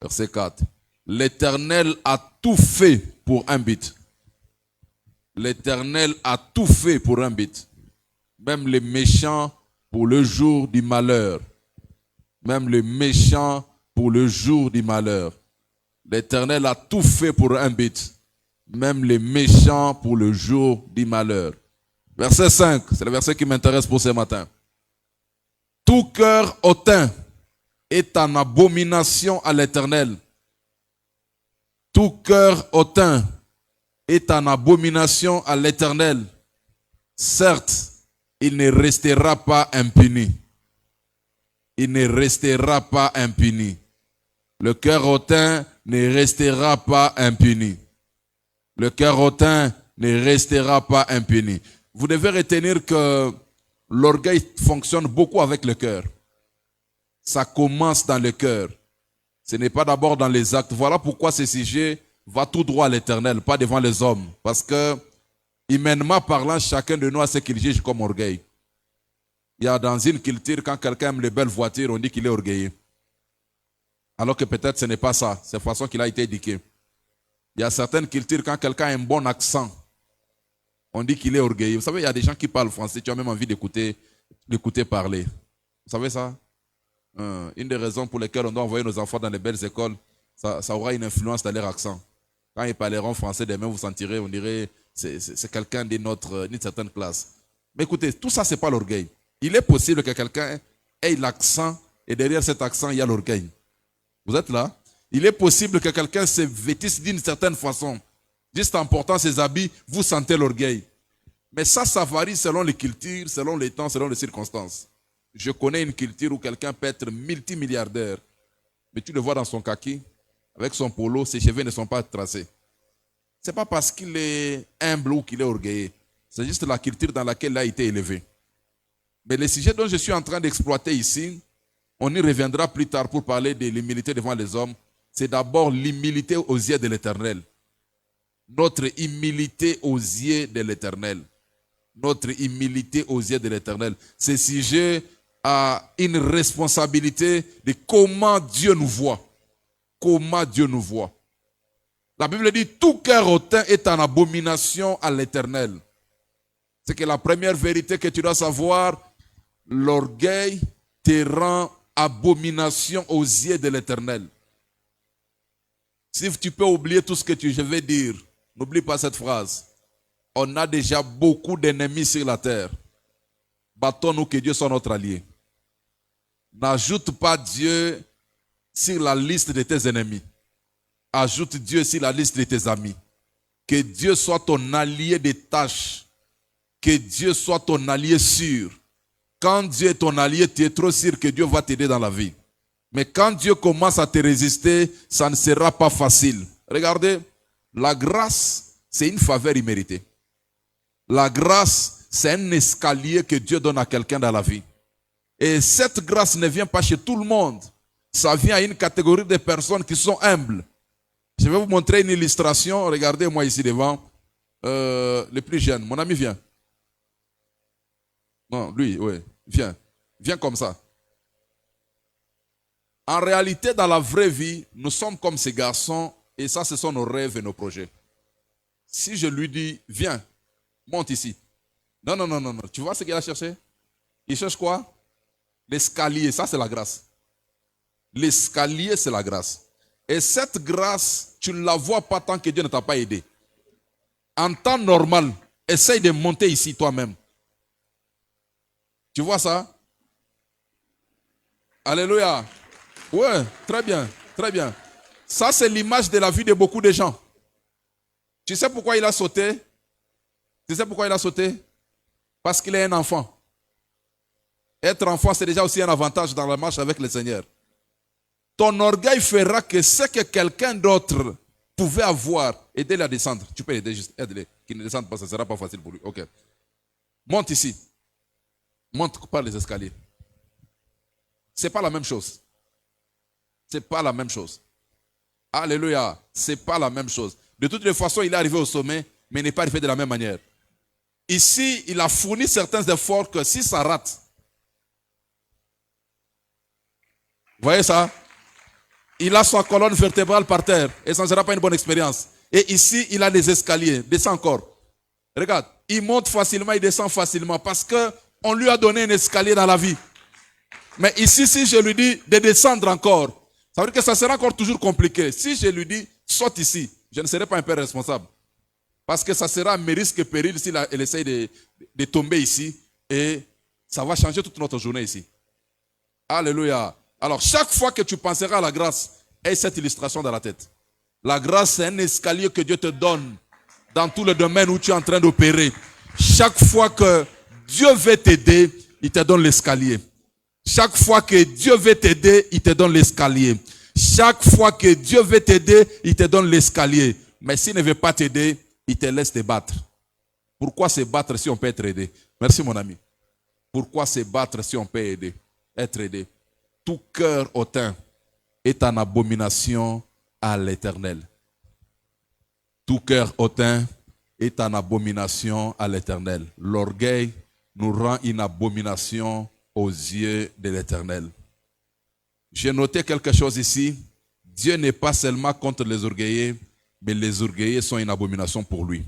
Verset 4. L'Éternel a tout fait pour un but. L'Éternel a tout fait pour un but. Même les méchants pour le jour du malheur. Même les méchants pour le jour du malheur. L'Éternel a tout fait pour un but. Même les méchants pour le jour du malheur. Verset 5, c'est le verset qui m'intéresse pour ce matin. Tout cœur hautain est en abomination à l'Éternel. Tout cœur hautain est en abomination à l'Éternel. Certes, il ne restera pas impuni. Il ne restera pas impuni. Le cœur hautain ne restera pas impuni. Le cœur hautain ne restera pas impuni. Vous devez retenir que l'orgueil fonctionne beaucoup avec le cœur. Ça commence dans le cœur. Ce n'est pas d'abord dans les actes. Voilà pourquoi ce sujet va tout droit à l'Éternel, pas devant les hommes. Parce que, humainement parlant, chacun de nous a ce qu'il juge comme orgueil. Il y a dans une culture, quand quelqu'un aime les belles voitures, on dit qu'il est orgueilleux. Alors que peut-être ce n'est pas ça. C'est la façon qu'il a été éduqué. Il y a certaines cultures, quand quelqu'un a un bon accent, on dit qu'il est orgueilleux. Vous savez, il y a des gens qui parlent français, tu as même envie d'écouter parler. Vous savez ça? Une des raisons pour lesquelles on doit envoyer nos enfants dans les belles écoles, ça aura une influence dans leur accent. Quand ils parleront français, demain vous sentirez, on dirait, c'est quelqu'un d'une certaine classe. Mais écoutez, tout ça, ce n'est pas l'orgueil. Il est possible que quelqu'un ait l'accent et derrière cet accent, il y a l'orgueil. Vous êtes là? Il est possible que quelqu'un se vêtisse d'une certaine façon. Juste en portant ses habits, vous sentez l'orgueil. Mais ça varie selon les cultures, selon les temps, selon les circonstances. Je connais une culture où quelqu'un peut être multimilliardaire, mais tu le vois dans son kaki, avec son polo, ses cheveux ne sont pas tracés. Ce n'est pas parce qu'il est humble ou qu'il est orgueilleux. C'est juste la culture dans laquelle il a été élevé. Mais le sujet dont je suis en train d'exploiter ici, on y reviendra plus tard pour parler de l'humilité devant les hommes. C'est d'abord l'humilité aux yeux de l'Éternel. Notre humilité aux yeux de l'Éternel. Notre humilité aux yeux de l'Éternel. Ce sujet a une responsabilité de comment Dieu nous voit. Comment Dieu nous voit. La Bible dit, tout cœur hautain est en abomination à l'Éternel. C'est que la première vérité que tu dois savoir, l'orgueil te rend abomination aux yeux de l'Éternel. Si tu peux oublier tout ce que je vais dire, n'oublie pas cette phrase. On a déjà beaucoup d'ennemis sur la terre. Battons-nous que Dieu soit notre allié. N'ajoute pas Dieu sur la liste de tes ennemis. Ajoute Dieu sur la liste de tes amis. Que Dieu soit ton allié de tâches. Que Dieu soit ton allié sûr. Quand Dieu est ton allié, tu es trop sûr que Dieu va t'aider dans la vie. Mais quand Dieu commence à te résister, ça ne sera pas facile. Regardez, la grâce, c'est une faveur imméritée. La grâce, c'est un escalier que Dieu donne à quelqu'un dans la vie. Et cette grâce ne vient pas chez tout le monde. Ça vient à une catégorie de personnes qui sont humbles. Je vais vous montrer une illustration. Regardez-moi ici devant. Le plus jeune, mon ami, viens. Non, lui, oui, viens. Viens comme ça. En réalité, dans la vraie vie, nous sommes comme ces garçons et ça, ce sont nos rêves et nos projets. Si je lui dis, viens, monte ici. Non. Tu vois ce qu'il a cherché? Il cherche quoi? L'escalier, ça c'est la grâce. L'escalier, c'est la grâce. Et cette grâce, tu ne la vois pas tant que Dieu ne t'a pas aidé. En temps normal, essaye de monter ici toi-même. Tu vois ça? Alléluia. Ouais, très bien, très bien. Ça, c'est l'image de la vie de beaucoup de gens. Tu sais pourquoi il a sauté? Tu sais pourquoi il a sauté? Parce qu'il est un enfant. Être enfant, c'est déjà aussi un avantage dans la marche avec le Seigneur. Ton orgueil fera que ce que quelqu'un d'autre pouvait avoir, aider-le à descendre. Tu peux aider, juste aide-le. Qu'il ne descende pas, ça ne sera pas facile pour lui. Ok. Monte ici. Monte par les escaliers. Ce n'est pas la même chose. Ce n'est pas la même chose. Alléluia. Ce n'est pas la même chose. De toutes les façons, il est arrivé au sommet, mais il n'est pas arrivé de la même manière. Ici, il a fourni certains efforts que si ça rate, vous voyez ça? Il a sa colonne vertébrale par terre et ça ne sera pas une bonne expérience. Et ici, il a des escaliers. Descend encore. Regarde, il monte facilement, il descend facilement parce qu'on lui a donné un escalier dans la vie. Mais ici, si je lui dis de descendre encore, ça veut dire que ça sera encore toujours compliqué. Si je lui dis, saute ici, je ne serai pas un père responsable. Parce que ça sera mes risques et périls si elle essaye de tomber ici et ça va changer toute notre journée ici. Alléluia. Alors, chaque fois que tu penseras à la grâce, aie cette illustration dans la tête. La grâce, c'est un escalier que Dieu te donne dans tout le domaine où tu es en train d'opérer. Chaque fois que Dieu veut t'aider, il te donne l'escalier. Chaque fois que Dieu veut t'aider, il te donne l'escalier. Chaque fois que Dieu veut t'aider, il te donne l'escalier. Mais s'il ne veut pas t'aider, il te laisse te battre. Pourquoi se battre si on peut être aidé? Merci mon ami. Pourquoi se battre si on peut être aidé? Tout cœur hautain est en abomination à l'Éternel. Tout cœur hautain est en abomination à l'Éternel. L'orgueil nous rend une abomination aux yeux de l'Éternel. J'ai noté quelque chose ici. Dieu n'est pas seulement contre les orgueilleux, mais les orgueilleux sont une abomination pour lui.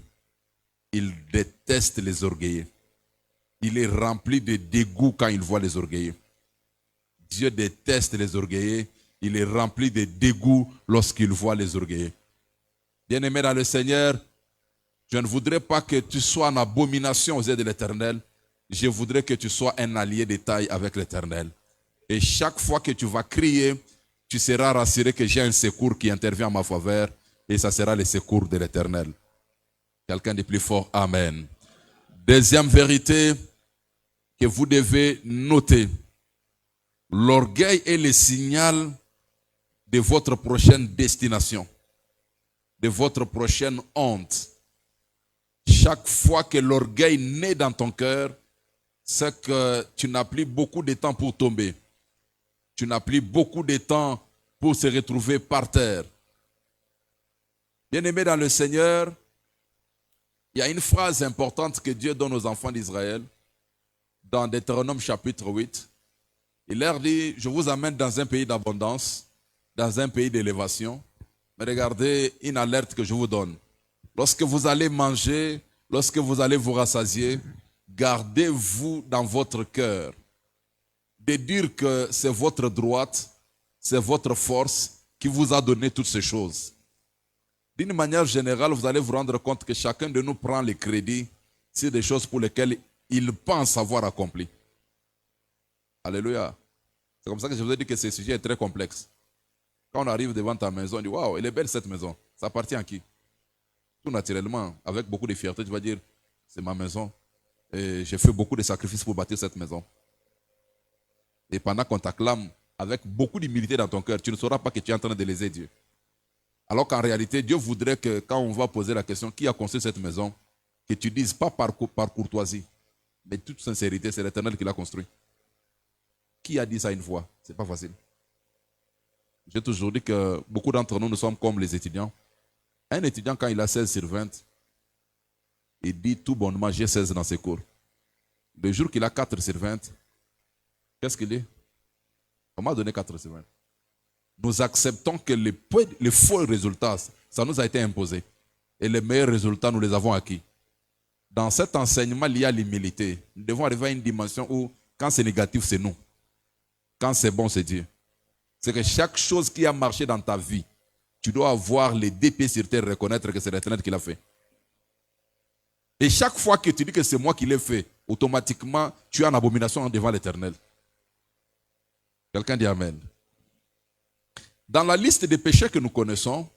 Il déteste les orgueilleux. Il est rempli de dégoût quand il voit les orgueilleux. Dieu déteste les orgueilleux. Il est rempli de dégoût lorsqu'il voit les orgueilleux. Bien-aimé dans le Seigneur, je ne voudrais pas que tu sois en abomination aux yeux de l'Éternel. Je voudrais que tu sois un allié de taille avec l'Éternel. Et chaque fois que tu vas crier, tu seras rassuré que j'ai un secours qui intervient en ma faveur. Et ça sera le secours de l'Éternel. Quelqu'un de plus fort, amen. Deuxième vérité que vous devez noter. L'orgueil est le signal de votre prochaine destination, de votre prochaine honte. Chaque fois que l'orgueil naît dans ton cœur, c'est que tu n'as plus beaucoup de temps pour tomber. Tu n'as plus beaucoup de temps pour se retrouver par terre. Bien-aimé dans le Seigneur, il y a une phrase importante que Dieu donne aux enfants d'Israël dans Deutéronome chapitre 8. Il leur dit, je vous amène dans un pays d'abondance, dans un pays d'élévation. Mais regardez une alerte que je vous donne. Lorsque vous allez manger, lorsque vous allez vous rassasier, gardez-vous dans votre cœur de dire que c'est votre droite, c'est votre force qui vous a donné toutes ces choses. D'une manière générale, vous allez vous rendre compte que chacun de nous prend le crédit sur des choses pour lesquelles il pense avoir accompli. Alléluia. C'est comme ça que je vous ai dit que ce sujet est très complexe. Quand on arrive devant ta maison, on dit, waouh, elle est belle cette maison. Ça appartient à qui? Tout naturellement, avec beaucoup de fierté, tu vas dire, c'est ma maison. Et j'ai fait beaucoup de sacrifices pour bâtir cette maison. Et pendant qu'on t'acclame, avec beaucoup d'humilité dans ton cœur, tu ne sauras pas que tu es en train de léser Dieu. Alors qu'en réalité, Dieu voudrait que quand on va poser la question, qui a construit cette maison, que tu dises pas par courtoisie, mais toute sincérité, c'est l'Éternel qui l'a construit. Qui a dit ça une fois? C'est pas facile. J'ai toujours dit que beaucoup d'entre nous sommes comme les étudiants. Un étudiant, quand il a 16 sur 20, il dit tout bonnement, j'ai 16 dans ses cours. Le jour qu'il a 4 sur 20, qu'est-ce qu'il dit? On m'a donné 4 sur 20. Nous acceptons que les faux résultats, ça nous a été imposé. Et les meilleurs résultats, nous les avons acquis. Dans cet enseignement, il y a l'humilité. Nous devons arriver à une dimension où, quand c'est négatif, c'est nous. Quand c'est bon, c'est Dieu. C'est que chaque chose qui a marché dans ta vie, tu dois avoir les deux pieds sur terre, reconnaître que c'est l'Éternel qui l'a fait. Et chaque fois que tu dis que c'est moi qui l'ai fait, automatiquement, tu es en abomination devant l'Éternel. Quelqu'un dit Amen. Dans la liste des péchés que nous connaissons,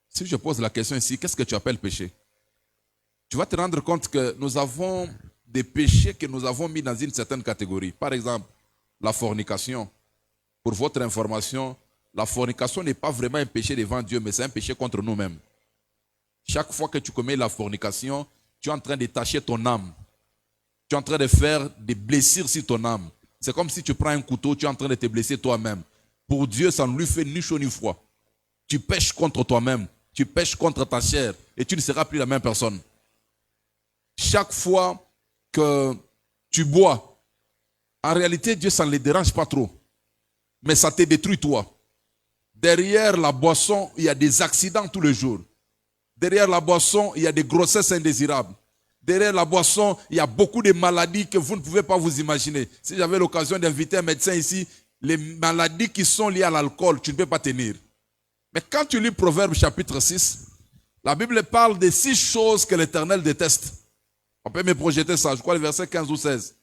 si je pose la question ici, qu'est-ce que tu appelles péché? Tu vas te rendre compte que nous avons des péchés que nous avons mis dans une certaine catégorie. Par exemple, la fornication. Pour votre information, la fornication n'est pas vraiment un péché devant Dieu, mais c'est un péché contre nous-mêmes. Chaque fois que tu commets la fornication, tu es en train de tâcher ton âme. Tu es en train de faire des blessures sur ton âme. C'est comme si tu prends un couteau, tu es en train de te blesser toi-même. Pour Dieu, ça ne lui fait ni chaud ni froid. Tu pèches contre toi-même, tu pèches contre ta chair et tu ne seras plus la même personne. Chaque fois que tu bois, en réalité, Dieu, ça ne les dérange pas trop. Mais ça te détruit toi. Derrière la boisson, il y a des accidents tous les jours. Derrière la boisson, il y a des grossesses indésirables. Derrière la boisson, il y a beaucoup de maladies que vous ne pouvez pas vous imaginer. Si j'avais l'occasion d'inviter un médecin ici, les maladies qui sont liées à l'alcool, tu ne peux pas tenir. Mais quand tu lis Proverbe chapitre 6, la Bible parle de 6 choses que l'Éternel déteste. On peut me projeter ça, je crois le verset 15 ou 16.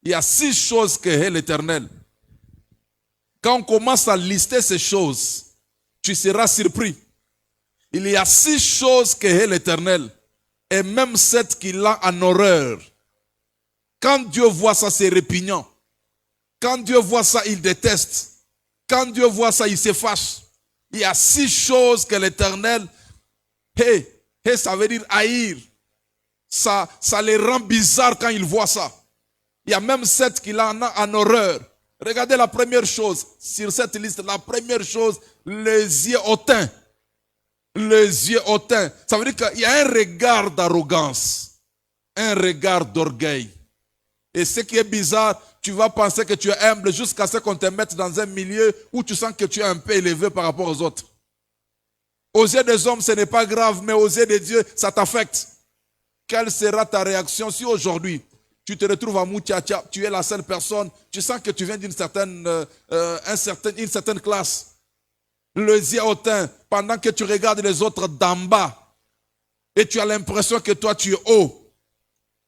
Il y a 6 choses que hait l'Éternel. Quand on commence à lister ces choses, tu seras surpris. Il y a 6 choses que hait l'Éternel, et même 7 qu'il a en horreur. Quand Dieu voit ça, c'est répugnant. Quand Dieu voit ça, il déteste. Quand Dieu voit ça, il se fâche. Il y a 6 choses que l'Éternel hait. Hait, ça veut dire haïr. Ça les rend bizarres quand ils voient ça. Il y a même 7 qu'il en a en horreur. Regardez la première chose sur cette liste. La première chose, les yeux hautains. Les yeux hautains. Ça veut dire qu'il y a un regard d'arrogance. Un regard d'orgueil. Et ce qui est bizarre, tu vas penser que tu es humble jusqu'à ce qu'on te mette dans un milieu où tu sens que tu es un peu élevé par rapport aux autres. Aux yeux des hommes, ce n'est pas grave, mais aux yeux de Dieu, ça t'affecte. Quelle sera ta réaction si aujourd'hui, tu te retrouves à Moutiatia, tu es la seule personne, tu sens que tu viens d'une une certaine classe. Les yeux hautains, pendant que tu regardes les autres d'en bas, et tu as l'impression que toi tu es haut.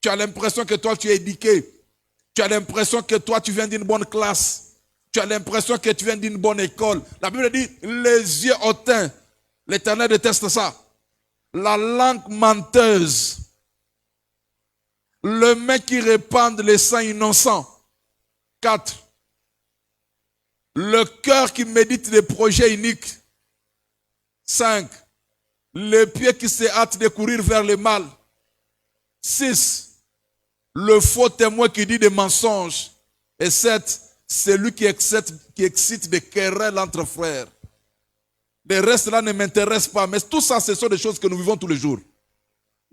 Tu as l'impression que toi tu es éduqué. Tu as l'impression que toi tu viens d'une bonne classe. Tu as l'impression que tu viens d'une bonne école. La Bible dit, les yeux hautains. L'Éternel déteste ça. La langue menteuse. Le mec qui répand les sangs innocents. 4. Le cœur qui médite des projets uniques. 5. Le pied qui se hâte de courir vers le mal. 6. Le faux témoin qui dit des mensonges. Et 7. Celui qui excite des querelles entre frères. Le reste là ne m'intéresse pas. Mais tout ça, ce sont des choses que nous vivons tous les jours.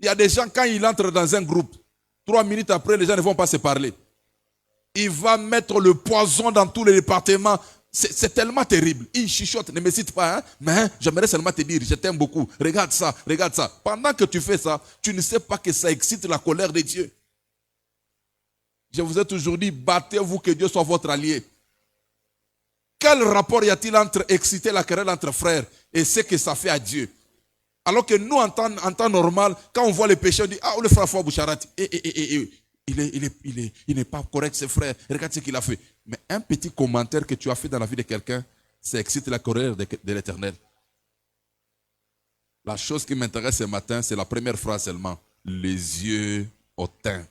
Il y a des gens, quand ils entrent dans un groupe, 3 minutes après, les gens ne vont pas se parler. Il va mettre le poison dans tous les départements. C'est tellement terrible. Il chuchote, ne me cite pas, hein? Mais j'aimerais seulement te dire, je t'aime beaucoup. Regarde ça, regarde ça. Pendant que tu fais ça, tu ne sais pas que ça excite la colère de Dieu. Je vous ai toujours dit, battez-vous que Dieu soit votre allié. Quel rapport y a-t-il entre exciter la querelle entre frères et ce que ça fait à Dieu? Alors que nous, en temps normal, quand on voit les péchés, on dit, ah, le frère Foua Boucharat, il n'est pas correct, ce frère. Regarde ce qu'il a fait. Mais un petit commentaire que tu as fait dans la vie de quelqu'un, ça excite la colère de l'Éternel. La chose qui m'intéresse ce matin, c'est la première phrase seulement. Les yeux hautains.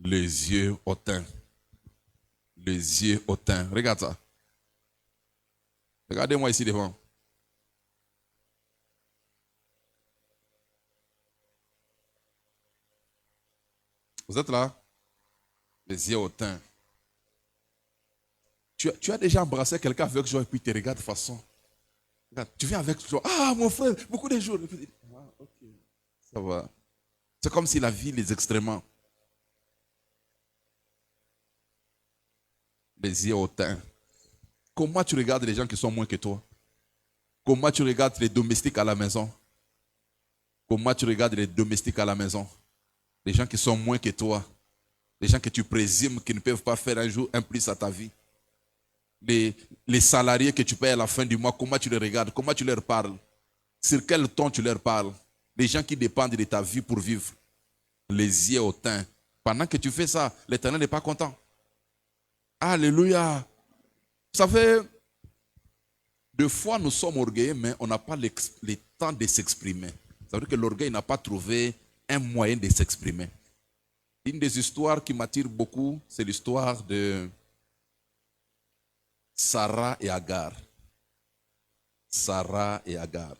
Les yeux hautains. Les yeux hautains. Regarde ça. Regardez-moi ici devant. Vous êtes là? Les yeux hautains. Tu as déjà embrassé quelqu'un avec joie et puis il te regarde de façon. Regarde, tu viens avec joie. Ah, mon frère, beaucoup de jours. Ah, ok. Ça va. C'est comme si la vie les extrêmement. Les yeux hautains. Comment tu regardes les gens qui sont moins que toi? Comment tu regardes les domestiques à la maison? Comment tu regardes les domestiques à la maison? Les gens qui sont moins que toi. Les gens que tu présumes qu'ils ne peuvent pas faire un jour un plus à ta vie. Les salariés que tu payes à la fin du mois, comment tu les regardes? Comment tu leur parles? Sur quel ton tu leur parles? Les gens qui dépendent de ta vie pour vivre. Les yeux hautains. Pendant que tu fais ça, l'Éternel n'est pas content. Alléluia. Vous savez, des fois nous sommes orgueilleux, mais on n'a pas le temps de s'exprimer. Ça veut dire que l'orgueil n'a pas trouvé un moyen de s'exprimer. Une des histoires qui m'attire beaucoup, c'est l'histoire de Sarah et Agar. Sarah et Agar.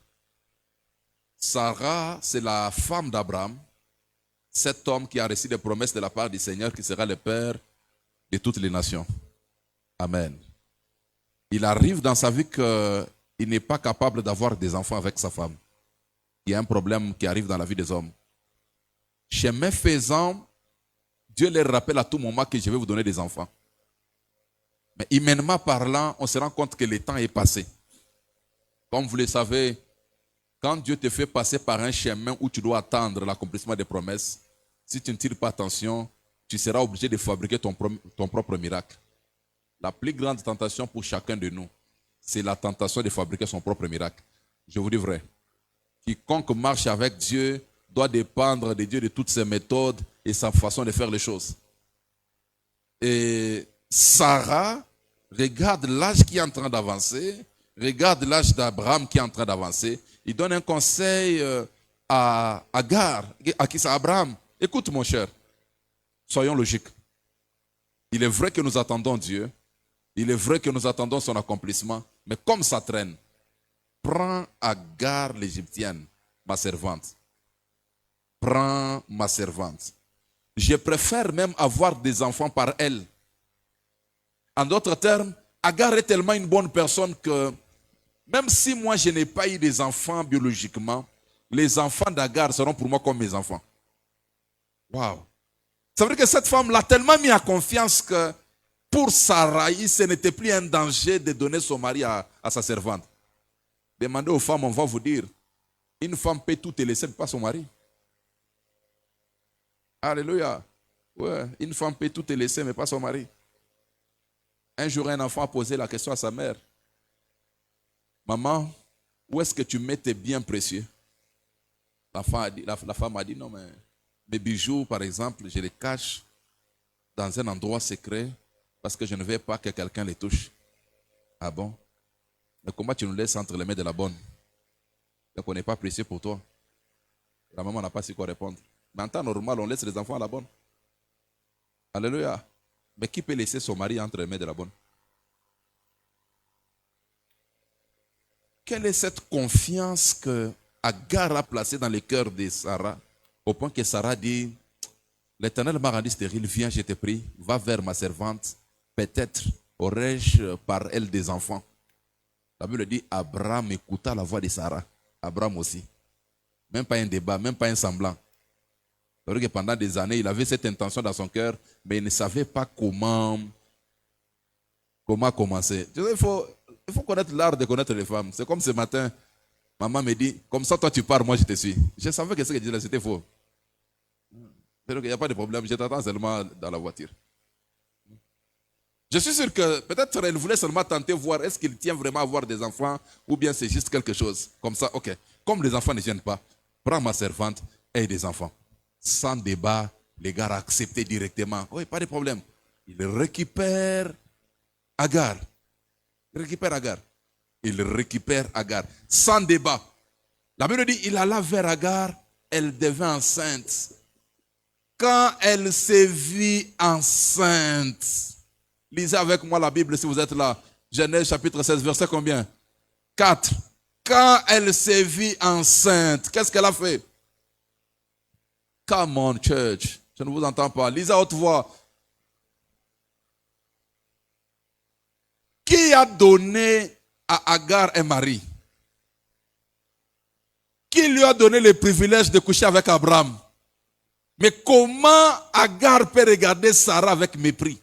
Sarah, c'est la femme d'Abraham, cet homme qui a reçu des promesses de la part du Seigneur qui sera le père de toutes les nations. Amen. Il arrive dans sa vie qu'il n'est pas capable d'avoir des enfants avec sa femme. Il y a un problème qui arrive dans la vie des hommes. Chemin faisant, Dieu leur rappelle à tout moment que je vais vous donner des enfants. Mais humainement parlant, on se rend compte que le temps est passé. Comme vous le savez, quand Dieu te fait passer par un chemin où tu dois attendre l'accomplissement des promesses, si tu ne tires pas attention, tu seras obligé de fabriquer ton propre miracle. La plus grande tentation pour chacun de nous, c'est la tentation de fabriquer son propre miracle. Je vous dis vrai. Quiconque marche avec Dieu doit dépendre de Dieu, de toutes ses méthodes et sa façon de faire les choses. Et Sarah regarde l'âge qui est en train d'avancer, regarde l'âge d'Abraham qui est en train d'avancer. Il donne un conseil à Agar, à qui c'est Abraham. Écoute mon cher, soyons logiques. Il est vrai que nous attendons Dieu, il est vrai que nous attendons son accomplissement, mais comme ça traîne, prends Agar l'Égyptienne, ma servante. Prends ma servante. Je préfère même avoir des enfants par elle. En d'autres termes, Agar est tellement une bonne personne que même si moi je n'ai pas eu des enfants biologiquement, les enfants d'Agar seront pour moi comme mes enfants. Waouh! Ça veut dire que cette femme l'a tellement mis en confiance que pour Sarai, ce n'était plus un danger de donner son mari à sa servante. Demandez aux femmes, on va vous dire, une femme peut tout te laisser, mais pas son mari. Alléluia. Ouais, une femme peut tout te laisser, mais pas son mari. Un jour, un enfant a posé la question à sa mère. Maman, où est-ce que tu mets tes biens précieux? La femme a dit, non, mais mes bijoux, par exemple, je les cache dans un endroit secret parce que je ne veux pas que quelqu'un les touche. Ah bon? Mais comment tu nous laisses entre les mains de la bonne? Donc on n'est pas précieux pour toi. La maman n'a pas su quoi répondre. Mais en temps normal, on laisse les enfants à la bonne. Alléluia. Mais qui peut laisser son mari entre les mains de la bonne? Quelle est cette confiance que Agar a placée dans le cœur de Sarah, au point que Sarah dit, l'Éternel m'a rendu stérile, viens, je te prie, va vers ma servante, peut-être aurais-je par elle des enfants. La Bible dit, Abraham écouta la voix de Sarah. Abraham aussi. Même pas un débat, même pas un semblant. C'est-à-dire que pendant des années, il avait cette intention dans son cœur, mais il ne savait pas comment commencer. Il faut connaître l'art de connaître les femmes. C'est comme ce matin, maman me dit, comme ça toi tu pars, moi je te suis. Je savais que ce que je disais, c'était faux. C'est-à-dire qu'il n'y a pas de problème, je t'attends seulement dans la voiture. Je suis sûr que peut-être elle voulait seulement tenter voir est-ce qu'il tient vraiment à avoir des enfants ou bien c'est juste quelque chose. Comme ça, ok. Comme les enfants ne viennent pas, prends ma servante et des enfants. Sans débat, les gars ont accepté directement. Oui, pas de problème. Il récupère Agar. Il récupère Agar. Sans débat. La Bible dit, il alla vers Agar, elle devint enceinte. Quand elle se vit enceinte, lisez avec moi la Bible si vous êtes là. Genèse chapitre 16, verset combien? 4. Quand elle s'est vue enceinte, qu'est-ce qu'elle a fait? Come on, church. Je ne vous entends pas. Lisez à haute voix. Qui a donné à Agar un mari? Qui lui a donné le privilège de coucher avec Abraham? Mais comment Agar peut regarder Sarah avec mépris?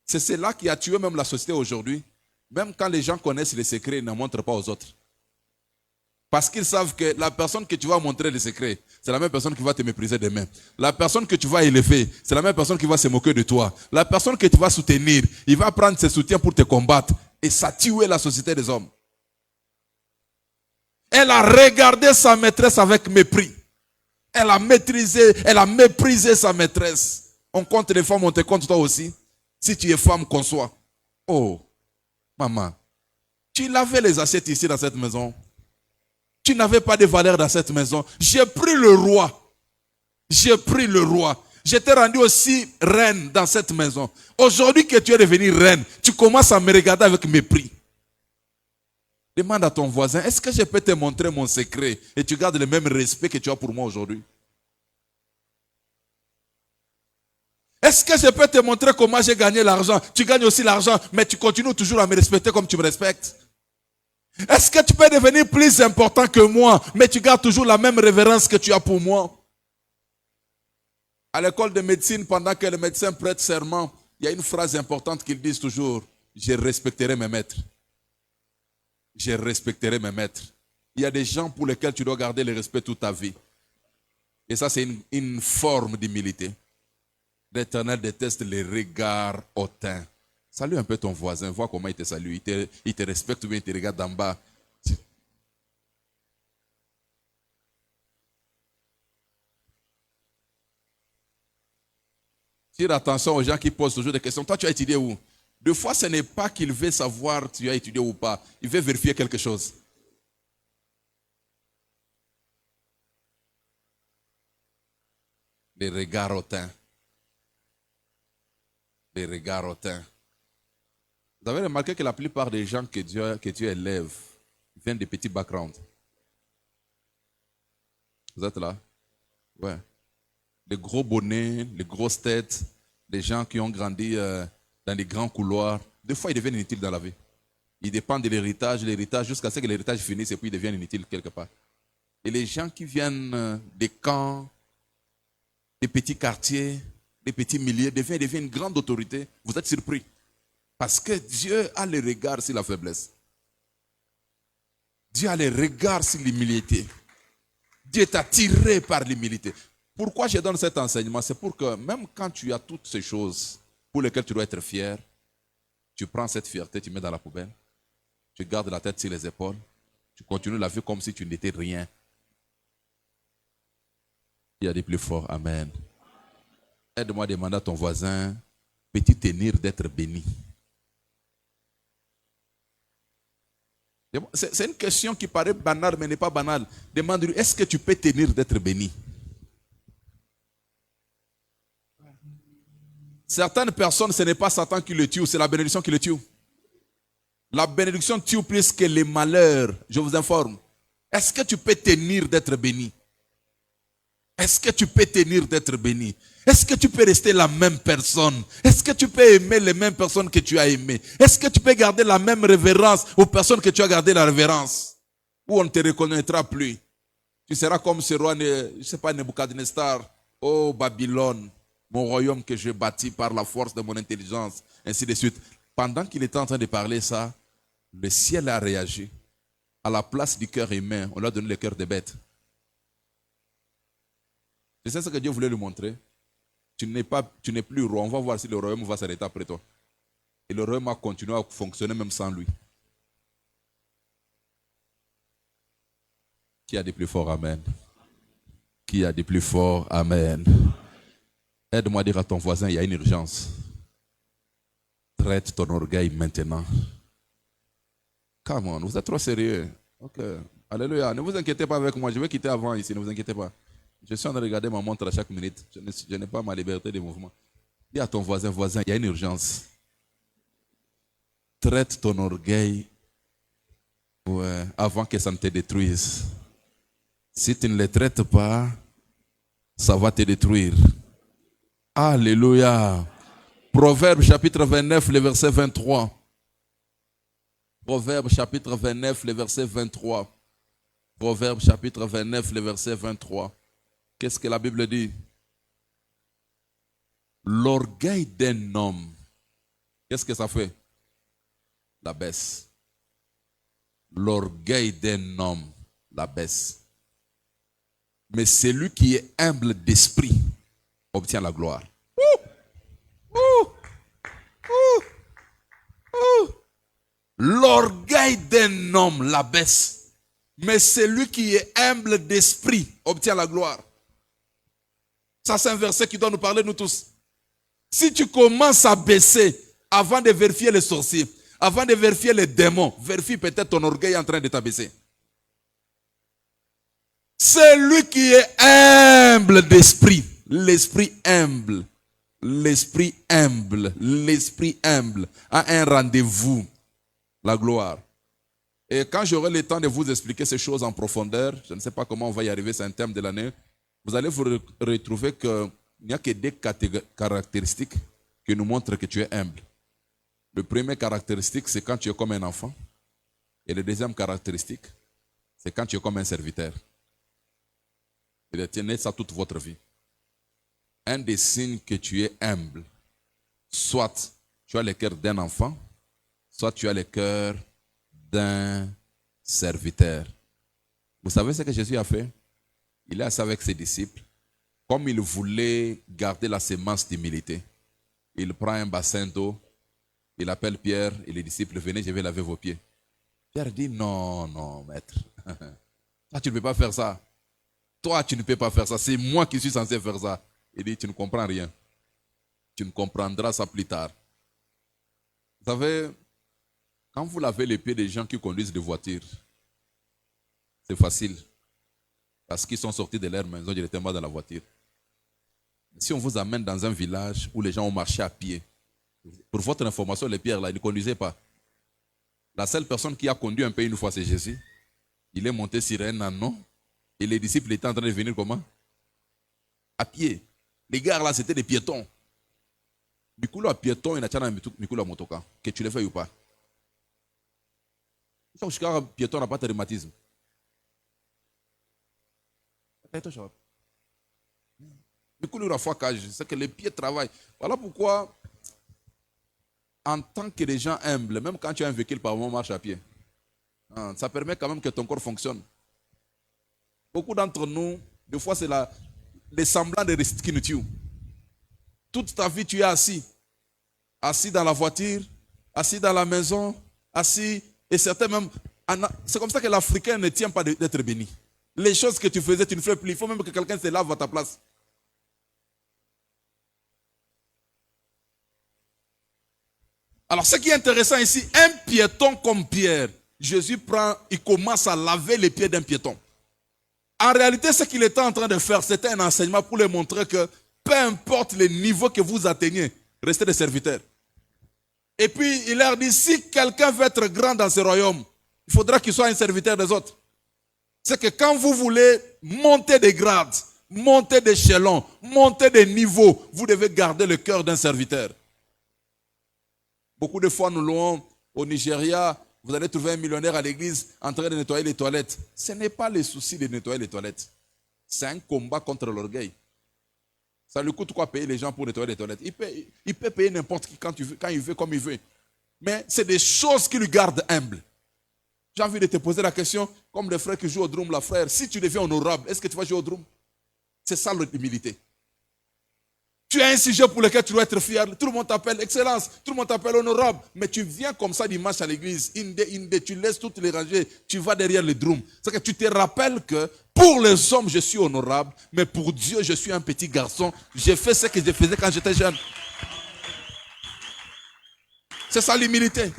C'est cela qui a tué même la société aujourd'hui. Même quand les gens connaissent les secrets, ils ne montrent pas aux autres. Parce qu'ils savent que la personne que tu vas montrer les secrets, c'est la même personne qui va te mépriser demain. La personne que tu vas élever, c'est la même personne qui va se moquer de toi. La personne que tu vas soutenir, il va prendre ses soutiens pour te combattre. Et ça tue la société des hommes. Elle a regardé sa maîtresse avec mépris. Elle a méprisé sa maîtresse. On compte les femmes, on te compte toi aussi. Si tu es femme, conçois. Oh, maman, tu lavais les assiettes ici dans cette maison. Tu n'avais pas de valeur dans cette maison. J'ai pris le roi. J'ai pris le roi. Je t'ai rendu aussi reine dans cette maison. Aujourd'hui que tu es devenue reine, tu commences à me regarder avec mépris. Demande à ton voisin, est-ce que je peux te montrer mon secret et tu gardes le même respect que tu as pour moi aujourd'hui? Est-ce que je peux te montrer comment j'ai gagné l'argent? Tu gagnes aussi l'argent, mais tu continues toujours à me respecter comme tu me respectes. Est-ce que tu peux devenir plus important que moi, mais tu gardes toujours la même révérence que tu as pour moi? À l'école de médecine, pendant que les médecins prêtent serment, il y a une phrase importante qu'ils disent toujours, je respecterai mes maîtres. Je respecterai mes maîtres. Il y a des gens pour lesquels tu dois garder le respect toute ta vie. Et ça, c'est une forme d'humilité. L'Éternel déteste les regards hautains. Salue un peu ton voisin, vois comment il te salue. Il te respecte ou bien il te regarde d'en bas. Tire attention aux gens qui posent toujours des questions. Toi, tu as étudié où? Deux fois, ce n'est pas qu'il veut savoir si tu as étudié ou pas. Il veut vérifier quelque chose. Les regards hautains. Les regards hautains. Vous avez remarqué que la plupart des gens que Dieu élève viennent des petits backgrounds. Vous êtes là? Ouais. Les gros bonnets, les grosses têtes, les gens qui ont grandi dans les grands couloirs, des fois ils deviennent inutiles dans la vie. Ils dépendent de l'héritage, jusqu'à ce que l'héritage finisse et puis ils deviennent inutiles quelque part. Et les gens qui viennent des camps, des petits quartiers, des petits milieux, deviennent une grande autorité. Vous êtes surpris. Parce que Dieu a le regard sur la faiblesse. Dieu a le regard sur l'humilité. Dieu est attiré par l'humilité. Pourquoi je donne cet enseignement? C'est pour que même quand tu as toutes ces choses pour lesquelles tu dois être fier, tu prends cette fierté, tu mets dans la poubelle, tu gardes la tête sur les épaules, tu continues la vie comme si tu n'étais rien. Il y a des plus forts. Amen. Aide-moi à demander à ton voisin, peux-tu tenir d'être béni? C'est une question qui paraît banale, mais n'est pas banale. Demande-lui, est-ce que tu peux tenir d'être béni? Certaines personnes, ce n'est pas Satan qui le tue, c'est la bénédiction qui le tue. La bénédiction tue plus que les malheurs. Je vous informe. Est-ce que tu peux tenir d'être béni? Est-ce que tu peux tenir d'être béni? Est-ce que tu peux rester la même personne? Est-ce que tu peux aimer les mêmes personnes que tu as aimées? Est-ce que tu peux garder la même révérence aux personnes que tu as gardé la révérence? Ou on ne te reconnaîtra plus. Tu seras comme ce roi, je ne sais pas, Nebuchadnezzar. Oh Babylone, mon royaume que j'ai bâti par la force de mon intelligence, ainsi de suite. Pendant qu'il était en train de parler ça, le ciel a réagi. À la place du cœur humain, on lui a donné le cœur des bêtes. Tu sais ce que Dieu voulait lui montrer? Tu n'es plus roi. On va voir si le royaume va s'arrêter après toi. Et le royaume a continué à fonctionner même sans lui. Qui a des plus forts? Amen. Qui a des plus forts? Amen. Aide-moi à dire à ton voisin, il y a une urgence. Traite ton orgueil maintenant. Come on, vous êtes trop sérieux. Ok. Alléluia. Ne vous inquiétez pas avec moi. Je vais quitter avant ici, ne vous inquiétez pas. Je suis en train de regarder ma montre à chaque minute. Je n'ai pas ma liberté de mouvement. Dis à ton voisin, il y a une urgence. Traite ton orgueil Ouais, avant que ça ne te détruise. Si tu ne les traites pas, ça va te détruire. Alléluia. Proverbe chapitre 29, le verset 23. Proverbe chapitre 29, le verset 23. Proverbe chapitre 29, le verset 23. Qu'est-ce que la Bible dit? L'orgueil d'un homme, qu'est-ce que ça fait? La baisse. L'orgueil d'un homme, la baisse. Mais celui qui est humble d'esprit obtient la gloire. L'orgueil d'un homme la baisse, mais celui qui est humble d'esprit obtient la gloire. Ça, c'est un verset qui doit nous parler, nous tous. Si tu commences à baisser avant de vérifier les sorciers, avant de vérifier les démons, vérifie peut-être ton orgueil en train de t'abaisser. Celui qui est humble d'esprit, l'esprit humble, l'esprit humble, l'esprit humble a un rendez-vous, la gloire. Et quand j'aurai le temps de vous expliquer ces choses en profondeur, je ne sais pas comment on va y arriver, c'est un thème de l'année, vous allez vous retrouver qu'il n'y a que des caractéristiques qui nous montrent que tu es humble. Le premier caractéristique, c'est quand tu es comme un enfant. Et le deuxième caractéristique, c'est quand tu es comme un serviteur. Et retenez ça toute votre vie. Un des signes que tu es humble, soit tu as le cœur d'un enfant, soit tu as le cœur d'un serviteur. Vous savez ce que Jésus a fait? Il est assis avec ses disciples. Comme il voulait garder la sémence d'humilité, il prend un bassin d'eau, il appelle Pierre et les disciples, venez, je vais laver vos pieds. Pierre dit, non, non, maître. Toi, tu ne peux pas faire ça. Toi, tu ne peux pas faire ça. C'est moi qui suis censé faire ça. Il dit, tu ne comprends rien. Tu ne comprendras ça plus tard. Vous savez, quand vous lavez les pieds des gens qui conduisent des voitures, c'est facile. Parce qu'ils sont sortis de leur maison directement dans la voiture. Si on vous amène dans un village où les gens ont marché à pied, pour votre information, les pierres là, ils ne conduisaient pas. La seule personne qui a conduit un peu une fois, c'est Jésus. Il est monté sur un ânon et les disciples étaient en train de venir comment? À pied. Les gars là, c'était des piétons. Mikulu a piéton, il n'a pas Mikulu a motoka. Que tu le fais ou pas? Chaque piéton n'a pas de rhumatisme. Mikulu a foi cage, c'est que les pieds travaillent. Voilà pourquoi, en tant que des gens humbles, même quand tu as un véhicule par moment, marche à pied. Ça permet quand même que ton corps fonctionne. Beaucoup d'entre nous, des fois, c'est les semblants de risques qui nous tuent. Toute ta vie, tu es assis. Assis dans la voiture, assis dans la maison, assis, et certains même... C'est comme ça que l'Africain ne tient pas d'être béni. Les choses que tu faisais, tu ne fais plus. Il faut même que quelqu'un se lave à ta place. Alors, ce qui est intéressant ici, un piéton comme Pierre, Jésus il commence à laver les pieds d'un piéton. En réalité, ce qu'il était en train de faire, c'était un enseignement pour lui montrer que peu importe le niveau que vous atteignez, restez des serviteurs. Et puis, il leur dit, si quelqu'un veut être grand dans ce royaume, il faudra qu'il soit un serviteur des autres. C'est que quand vous voulez monter des grades, monter d'échelons, monter des niveaux, vous devez garder le cœur d'un serviteur. Beaucoup de fois, nous louons au Nigeria, vous allez trouver un millionnaire à l'église en train de nettoyer les toilettes. Ce n'est pas le souci de nettoyer les toilettes. C'est un combat contre l'orgueil. Ça lui coûte quoi payer les gens pour nettoyer les toilettes? Il peut payer n'importe qui quand il veut, comme il veut. Mais c'est des choses qui lui gardent humble. J'ai envie de te poser la question, comme les frères qui jouent au drum, la frère, si tu deviens honorable, est-ce que tu vas jouer au drum? C'est ça l'humilité. Tu as un sujet pour lequel tu dois être fier. Tout le monde t'appelle excellence, tout le monde t'appelle honorable. Mais tu viens comme ça dimanche à l'église, tu laisses toutes les rangées, tu vas derrière le drum. C'est que tu te rappelles que pour les hommes, je suis honorable, mais pour Dieu, je suis un petit garçon. J'ai fait ce que je faisais quand j'étais jeune. C'est ça l'humilité.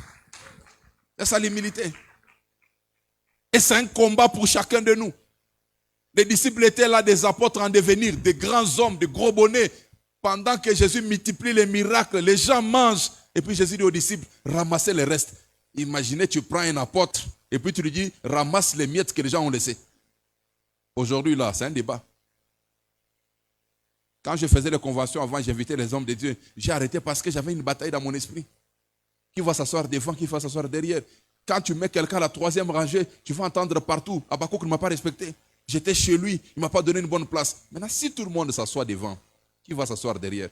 C'est ça l'humilité. Et c'est un combat pour chacun de nous. Les disciples étaient là, des apôtres en devenir, des grands hommes, des gros bonnets. Pendant que Jésus multiplie les miracles, les gens mangent. Et puis Jésus dit aux disciples, ramassez le reste. Imaginez, tu prends un apôtre, Et puis tu lui dis, ramasse les miettes que les gens ont laissées. Aujourd'hui, là, c'est un débat. Quand je faisais les conventions avant, j'invitais les hommes de Dieu. J'ai arrêté parce que j'avais une bataille dans mon esprit. Qui va s'asseoir devant, qui va s'asseoir derrière. Quand tu mets quelqu'un à la 3e rangée, tu vas entendre partout. Habakkuk ne m'a pas respecté. J'étais chez lui, il ne m'a pas donné une bonne place. Maintenant, si tout le monde s'assoit devant, qui va s'asseoir derrière?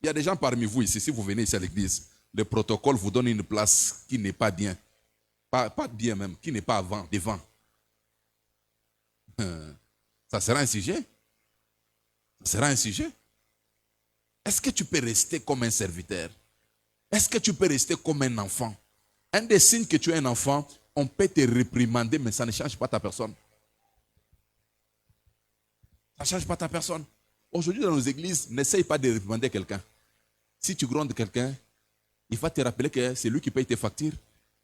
Il y a des gens parmi vous ici, si vous venez ici à l'église, le protocole vous donne une place qui n'est pas bien. Pas bien même, qui n'est pas devant. Ça sera un sujet? Ça sera un sujet? Est-ce que tu peux rester comme un serviteur? Est-ce que tu peux rester comme un enfant? Un des signes que tu es un enfant, on peut te réprimander, mais ça ne change pas ta personne. Ça ne change pas ta personne. Aujourd'hui, dans nos églises, n'essaye pas de réprimander quelqu'un. Si tu grondes quelqu'un, il va te rappeler que c'est lui qui paye tes factures.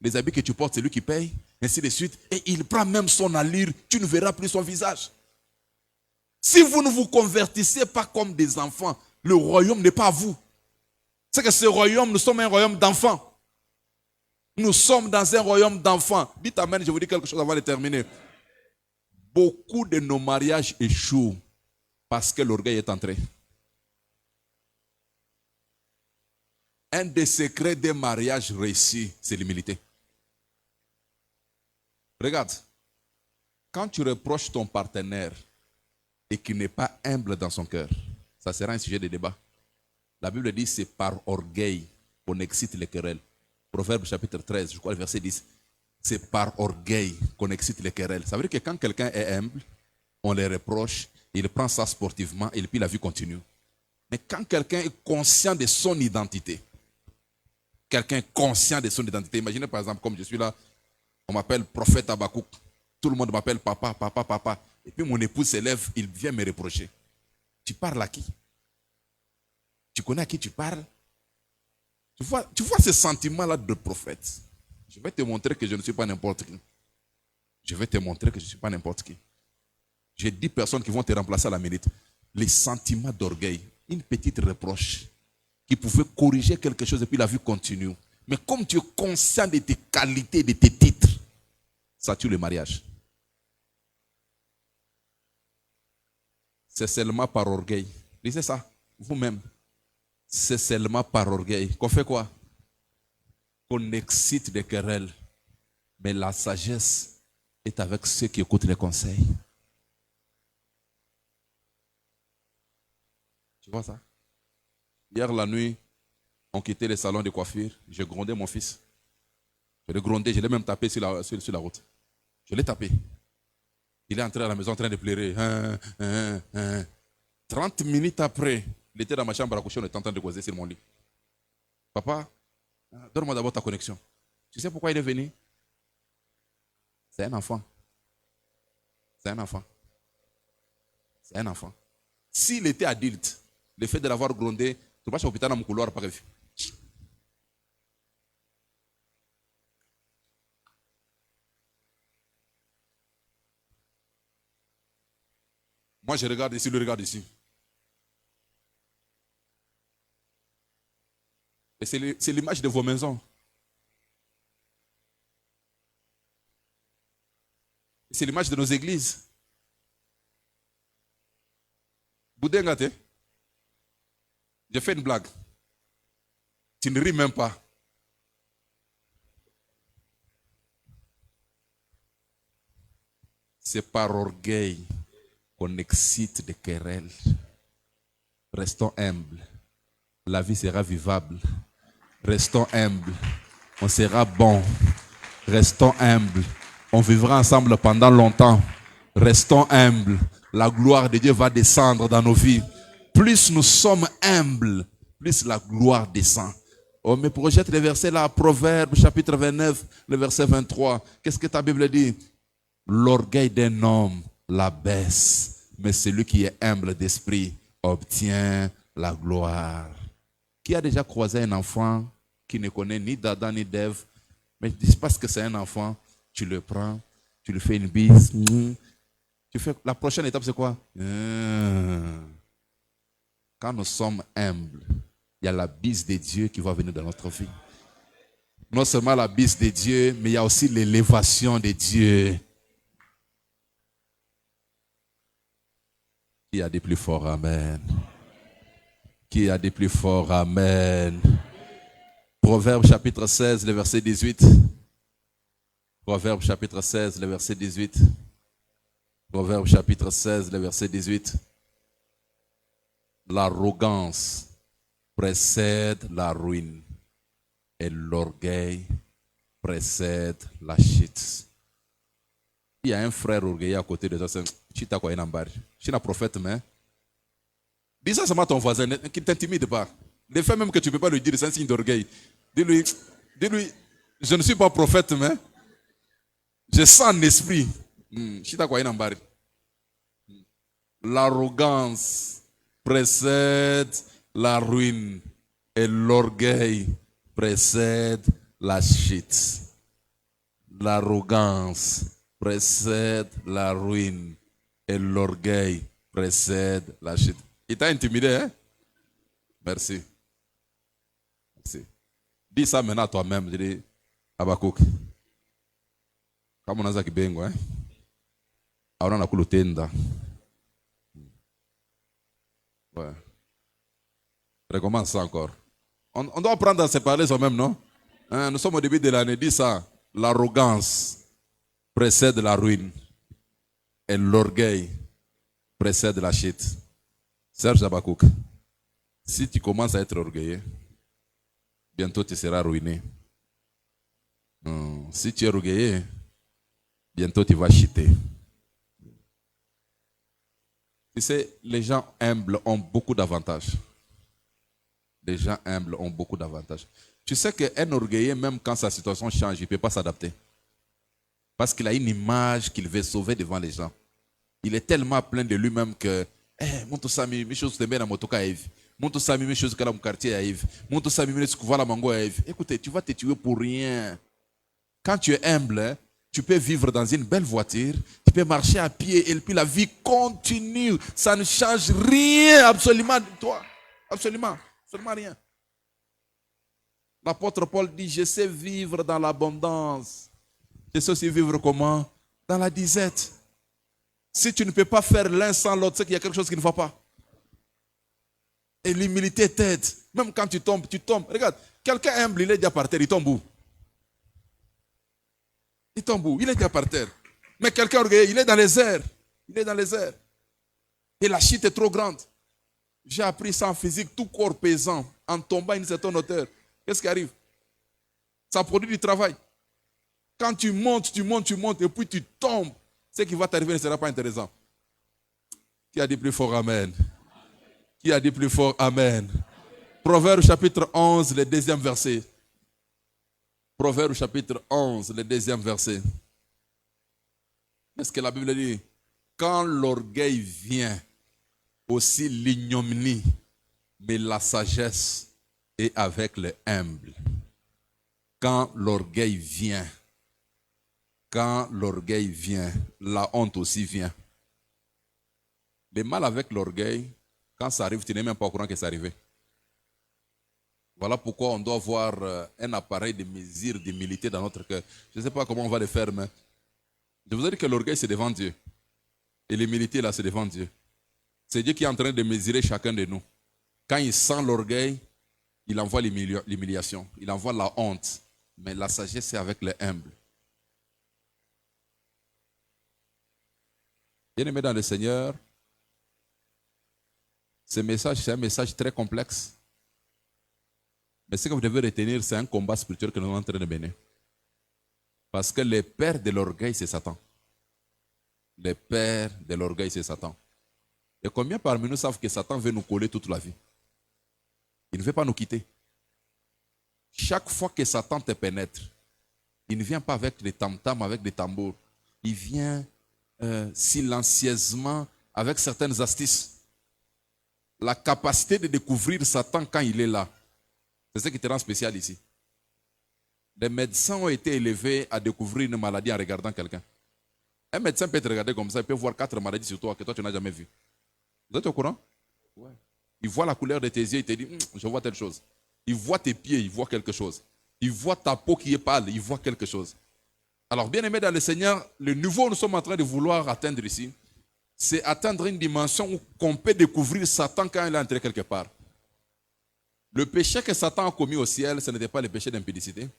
Les habits que tu portes, c'est lui qui paye, ainsi de suite. Et il prend même son allure, tu ne verras plus son visage. Si vous ne vous convertissez pas comme des enfants, le royaume n'est pas à vous. C'est que ce royaume, nous sommes un royaume d'enfants. Nous sommes dans un royaume d'enfants. Dites amen, je vous dis quelque chose avant de terminer. Beaucoup de nos mariages échouent parce que l'orgueil est entré. Un des secrets des mariages réussis, c'est l'humilité. Regarde, quand tu reproches ton partenaire et qu'il n'est pas humble dans son cœur, ça sera un sujet de débat. La Bible dit c'est par orgueil qu'on excite les querelles. Proverbe chapitre 13, je crois le verset 10. C'est par orgueil qu'on excite les querelles. Ça veut dire que quand quelqu'un est humble, on les reproche, il prend ça sportivement et puis la vie continue. Mais quand quelqu'un est conscient de son identité, imaginez par exemple comme je suis là, on m'appelle prophète Habakkuk, tout le monde m'appelle papa, papa, papa. Et puis mon épouse s'élève, il vient me reprocher. Tu parles à qui? Tu connais à qui tu parles? Tu vois ce sentiment-là de prophète. Je vais te montrer que je ne suis pas n'importe qui. Je vais te montrer que je ne suis pas n'importe qui. J'ai 10 personnes qui vont te remplacer à la minute. Les sentiments d'orgueil, une petite reproche qui pouvait corriger quelque chose et puis la vie continue. Mais comme tu es conscient de tes qualités, de tes titres, ça tue le mariage. C'est seulement par orgueil. Lisez ça, vous-même. C'est seulement par orgueil. Qu'on fait quoi? Qu'on excite des querelles. Mais la sagesse est avec ceux qui écoutent les conseils. Tu vois ça? Hier la nuit, on quittait le salon de coiffure. J'ai grondé mon fils. Je l'ai grondé, je l'ai même tapé sur la route. Je l'ai tapé. Il est entré à la maison en train de pleurer. 30 minutes après, il était dans ma chambre à coucher, on était en train de causer sur mon lit. Papa, donne-moi d'abord ta connexion. Tu sais pourquoi il est venu? C'est un enfant. C'est un enfant. C'est un enfant. S'il était adulte, le fait de l'avoir grondé, tu vas à l'hôpital dans mon couloir, pas grave. Moi, je regarde ici, lui regarde ici. Et c'est l'image de vos maisons. C'est l'image de nos églises. Boudengate, j'ai fait une blague. Tu ne ris même pas. C'est par orgueil qu'on excite des querelles. Restons humbles. La vie sera vivable. Restons humbles. On sera bon. Restons humbles. On vivra ensemble pendant longtemps. Restons humbles. La gloire de Dieu va descendre dans nos vies. Plus nous sommes humbles, plus la gloire descend. On me projette les versets là, Proverbe chapitre 29, le verset 23. Qu'est-ce que ta Bible dit? L'orgueil d'un homme la baisse, mais celui qui est humble d'esprit obtient la gloire. Qui a déjà croisé un enfant qui ne connaît ni d'Adam ni d'Ève, mais parce que c'est un enfant, tu le prends, tu lui fais une bise. Tu fais, la prochaine étape, c'est quoi? Quand nous sommes humbles, il y a la bise de Dieu qui va venir dans notre vie. Non seulement la bise de Dieu, mais il y a aussi l'élévation de Dieu. Qui a des plus forts amen? Qui a des plus forts amen? Proverbe chapitre 16, le verset 18. Proverbe chapitre 16, le verset 18. Proverbe chapitre 16, le verset 18. L'arrogance précède la ruine et l'orgueil précède la chute. Il y a un frère orgueilleux à côté de toi. C'est Chita quoi inambar. Je suis un prophète, mais dis ça seulement à ton voisin qui ne t'intimide pas. Le fait même que tu ne peux pas lui dire, c'est un signe d'orgueil. Dis-lui, je ne suis pas prophète, mais je sens un esprit. Chita quoi inambar. L'arrogance précède la ruine et l'orgueil précède la chute. L'arrogance précède la ruine et l'orgueil précède la chute. Il t'a intimidé, hein? Merci. Merci. Dis ça maintenant à toi-même. Dis, Habakkuk. Comme on a dit, bengo, hein? On a coulé tenda. Ouais. Recommence ça encore. On doit apprendre à se parler soi-même, non? Hein, nous sommes au début de l'année. Dis ça. L'arrogance précède la ruine et l'orgueil précède la chute. Serge Habakkuk, si tu commences à être orgueilleux, bientôt tu seras ruiné. Si tu es orgueilleux, bientôt tu vas chuter. Tu sais, les gens humbles ont beaucoup d'avantages. Les gens humbles ont beaucoup d'avantages. Tu sais qu'un orgueilleux, même quand sa situation change, il ne peut pas s'adapter. Parce qu'il a une image qu'il veut sauver devant les gens. Il est tellement plein de lui-même que monto sami mes choses tembe na motoka hivi. Monto sami mes choses que dans mon quartier hivi. Monto sami mes choses que voilà mango hivi. Écoutez, tu vas te tuer pour rien. Quand tu es humble, tu peux vivre dans une belle voiture, tu peux marcher à pied et puis la vie continue. Ça ne change rien absolument de toi. Absolument rien. L'apôtre Paul dit, je sais vivre dans l'abondance. Je sais aussi vivre comment? Dans la disette. Si tu ne peux pas faire l'un sans l'autre, c'est qu'il y a quelque chose qui ne va pas. Et l'humilité t'aide. Même quand tu tombes, tu tombes. Regarde, quelqu'un humble, il est déjà par terre, il tombe où? Il tombe où? Il est déjà par terre. Mais quelqu'un orgueilleux, il est dans les airs. Il est dans les airs. Et la chute est trop grande. J'ai appris ça en physique, tout corps pesant, en tombant à une certaine hauteur. Qu'est-ce qui arrive? Ça produit du travail. Quand tu montes, et puis tu tombes, ce qui va t'arriver ne sera pas intéressant. Qui a dit plus fort amen? Qui a dit plus fort amen? Proverbe chapitre 11, le deuxième verset. Proverbe chapitre 11, le deuxième verset. Qu'est-ce que la Bible dit? Quand l'orgueil vient, aussi l'ignominie, mais la sagesse est avec les humbles. Quand l'orgueil vient, la honte aussi vient. Le mal avec l'orgueil, quand ça arrive, tu n'es même pas au courant que c'est arrivé. Voilà pourquoi on doit avoir un appareil de mesure d'humilité dans notre cœur. Je ne sais pas comment on va le faire, mais je vous ai dit que l'orgueil, c'est devant Dieu. Et l'humilité, là, c'est devant Dieu. C'est Dieu qui est en train de mesurer chacun de nous. Quand il sent l'orgueil, il envoie l'humiliation, il envoie la honte. Mais la sagesse, c'est avec les humbles. Bien-aimés dans le Seigneur, ce message, c'est un message très complexe. Mais ce que vous devez retenir, c'est un combat spirituel que nous sommes en train de mener. Parce que le père de l'orgueil, c'est Satan. Le père de l'orgueil, c'est Satan. Et combien parmi nous savent que Satan veut nous coller toute la vie? Il ne veut pas nous quitter. Chaque fois que Satan te pénètre, il ne vient pas avec des tam-tams, avec des tambours. Il vient silencieusement avec certaines astuces. La capacité de découvrir Satan quand il est là, c'est ce qui te rend spécial ici. Les médecins ont été élevés à découvrir une maladie en regardant quelqu'un. Un médecin peut te regarder comme ça, il peut voir 4 maladies sur toi que toi tu n'as jamais vues. Vous êtes au courant? Ouais. Il voit la couleur de tes yeux, il te dit, je vois telle chose. Il voit tes pieds, il voit quelque chose. Il voit ta peau qui est pâle, il voit quelque chose. Alors, bien aimé dans le Seigneur, le niveau que nous sommes en train de vouloir atteindre ici, c'est atteindre une dimension où on peut découvrir Satan quand il est entré quelque part. Le péché que Satan a commis au ciel, ce n'était pas le péché d'impudicité,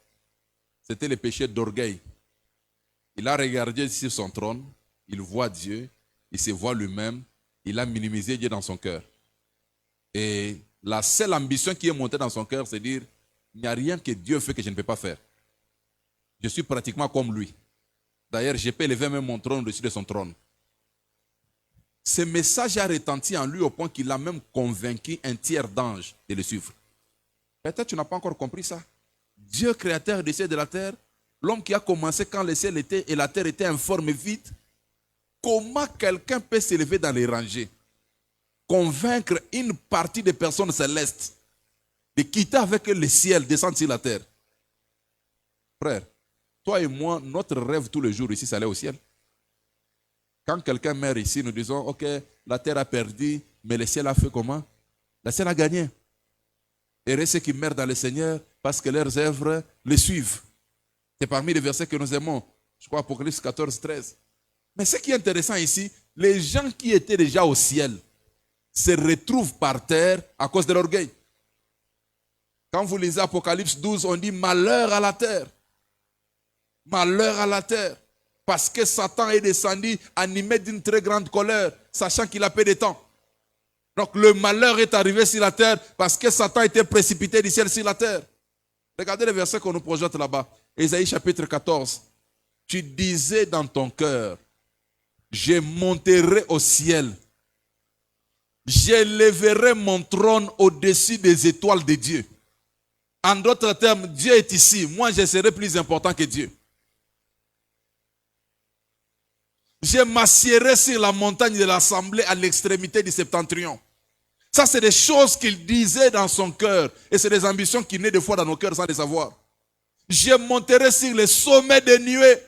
c'était le péché d'orgueil. Il a regardé sur son trône, il voit Dieu, il se voit lui-même, il a minimisé Dieu dans son cœur. Et la seule ambition qui est montée dans son cœur, c'est de dire, il n'y a rien que Dieu fait que je ne peux pas faire. Je suis pratiquement comme lui. D'ailleurs, je peux élever même mon trône au-dessus de son trône. Ce message a retenti en lui au point qu'il a même convaincu un tiers d'anges de le suivre. Peut-être que tu n'as pas encore compris ça. Dieu, créateur des cieux et de la terre, l'homme qui a commencé quand le ciel était et la terre étaient informes et vides, comment quelqu'un peut s'élever dans les rangées, convaincre une partie des personnes célestes de quitter avec eux le ciel, descendre sur la terre? Frère, toi et moi, notre rêve tous les jours ici, c'est aller au ciel. Quand quelqu'un meurt ici, nous disons, ok, la terre a perdu, mais le ciel a fait comment? Le ciel a gagné. Et ceux qui meurent dans le Seigneur parce que leurs œuvres les suivent. C'est parmi les versets que nous aimons. Je crois Apocalypse 14, 13. Mais ce qui est intéressant ici, les gens qui étaient déjà au ciel se retrouvent par terre à cause de l'orgueil. Quand vous lisez Apocalypse 12, on dit malheur à la terre. Malheur à la terre. Parce que Satan est descendu animé d'une très grande colère, sachant qu'il a peu de temps. Donc le malheur est arrivé sur la terre parce que Satan était précipité du ciel sur la terre. Regardez le verset qu'on nous projette là-bas. Ésaïe chapitre 14. Tu disais dans ton cœur, je monterai au ciel. J'élèverai mon trône au-dessus des étoiles de Dieu. En d'autres termes, Dieu est ici. Moi, je serai plus important que Dieu. Je m'assiérai sur la montagne de l'assemblée à l'extrémité du septentrion. Ça, c'est des choses qu'il disait dans son cœur. Et c'est des ambitions qui naissent des fois dans nos cœurs sans les savoir. Je monterai sur les sommets des nuées.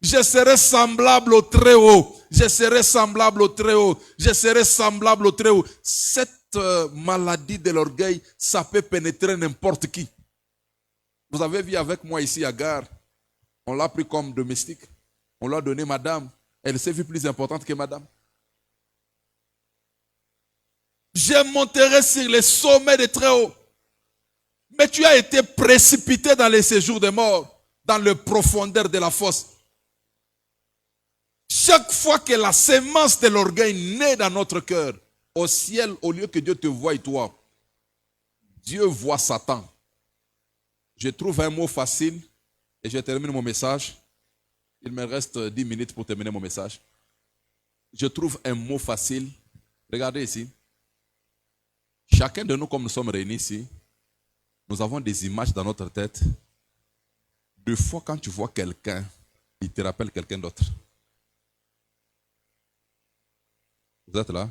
Je serai semblable au Très-Haut. Je serai semblable au Très-Haut. Je serai semblable au Très-Haut. Cette maladie de l'orgueil, ça peut pénétrer n'importe qui. Vous avez vu avec moi ici à Gare, on l'a pris comme domestique. On l'a donné madame. Elle s'est vue plus importante que madame. Je monterai sur les sommets des Très-Hauts. Mais tu as été précipité dans les séjours des morts, dans le profondeur de la fosse. Chaque fois que la sémence de l'orgueil naît dans notre cœur, au ciel, au lieu que Dieu te voie toi, Dieu voit Satan. Je trouve un mot facile et je termine mon message. Il me reste 10 minutes pour terminer mon message. Je trouve un mot facile. Regardez ici. Chacun de nous, comme nous sommes réunis ici, nous avons des images dans notre tête. Deux fois, quand tu vois quelqu'un, il te rappelle quelqu'un d'autre. Vous êtes là?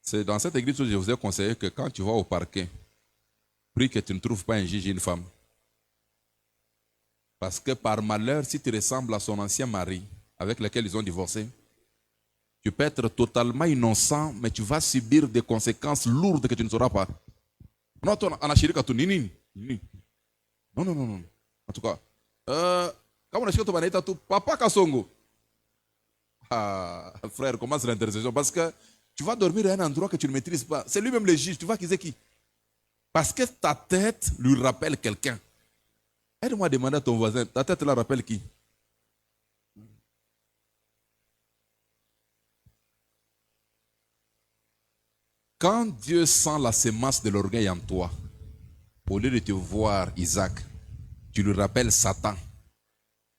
C'est dans cette église où je vous ai conseillé que quand tu vas au parquet, prie que tu ne trouves pas un juge et une femme. Parce que par malheur, si tu ressembles à son ancien mari, avec lequel ils ont divorcé, tu peux être totalement innocent, mais tu vas subir des conséquences lourdes que tu ne sauras pas. Non. En tout cas, quand on a Papa Kasongo. Ah, frère, commence l'intercession. Parce que tu vas dormir à un endroit que tu ne maîtrises pas. C'est lui-même le juge. Tu vois qui c'est qui? Parce que ta tête lui rappelle quelqu'un. Aide-moi à demander à ton voisin, ta tête la rappelle qui? Quand Dieu sent la sémence de l'orgueil en toi, au lieu de te voir Isaac, tu lui rappelles Satan.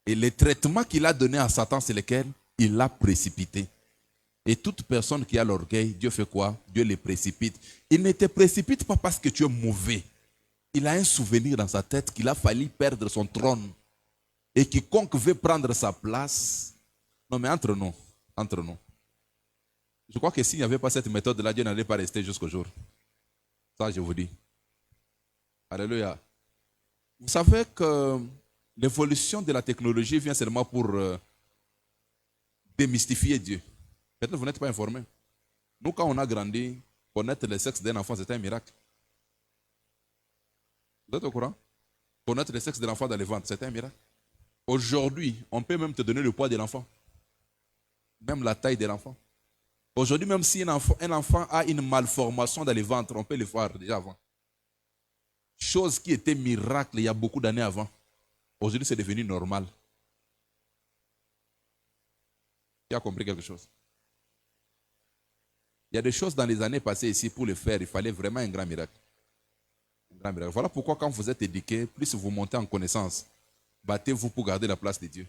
Et le traitement qu'il a donné à Satan, c'est lequel? Il l'a précipité. Et toute personne qui a l'orgueil, Dieu fait quoi? Dieu les précipite. Il ne te précipite pas parce que tu es mauvais. Il a un souvenir dans sa tête qu'il a fallu perdre son trône. Et quiconque veut prendre sa place... Non mais entre nous. Je crois que s'il n'y avait pas cette méthode-là, Dieu n'allait pas rester jusqu'au jour. Ça, je vous dis. Alléluia. Vous savez que l'évolution de la technologie vient seulement pour démystifier Dieu. Peut-être que vous n'êtes pas informés. Nous, quand on a grandi, connaître le sexe d'un enfant, c'était un miracle. Vous êtes au courant? Connaître le sexe de l'enfant dans le ventre, c'est un miracle. Aujourd'hui, on peut même te donner le poids de l'enfant. Même la taille de l'enfant. Aujourd'hui, même si un enfant a une malformation dans le ventre, on peut le voir déjà avant. Chose qui était miracle il y a beaucoup d'années avant. Aujourd'hui, c'est devenu normal. Tu as compris quelque chose? Il y a des choses dans les années passées ici, pour le faire, il fallait vraiment un grand miracle. Un grand miracle. Voilà pourquoi quand vous êtes éduqué, plus vous montez en connaissance, battez-vous pour garder la place de Dieu.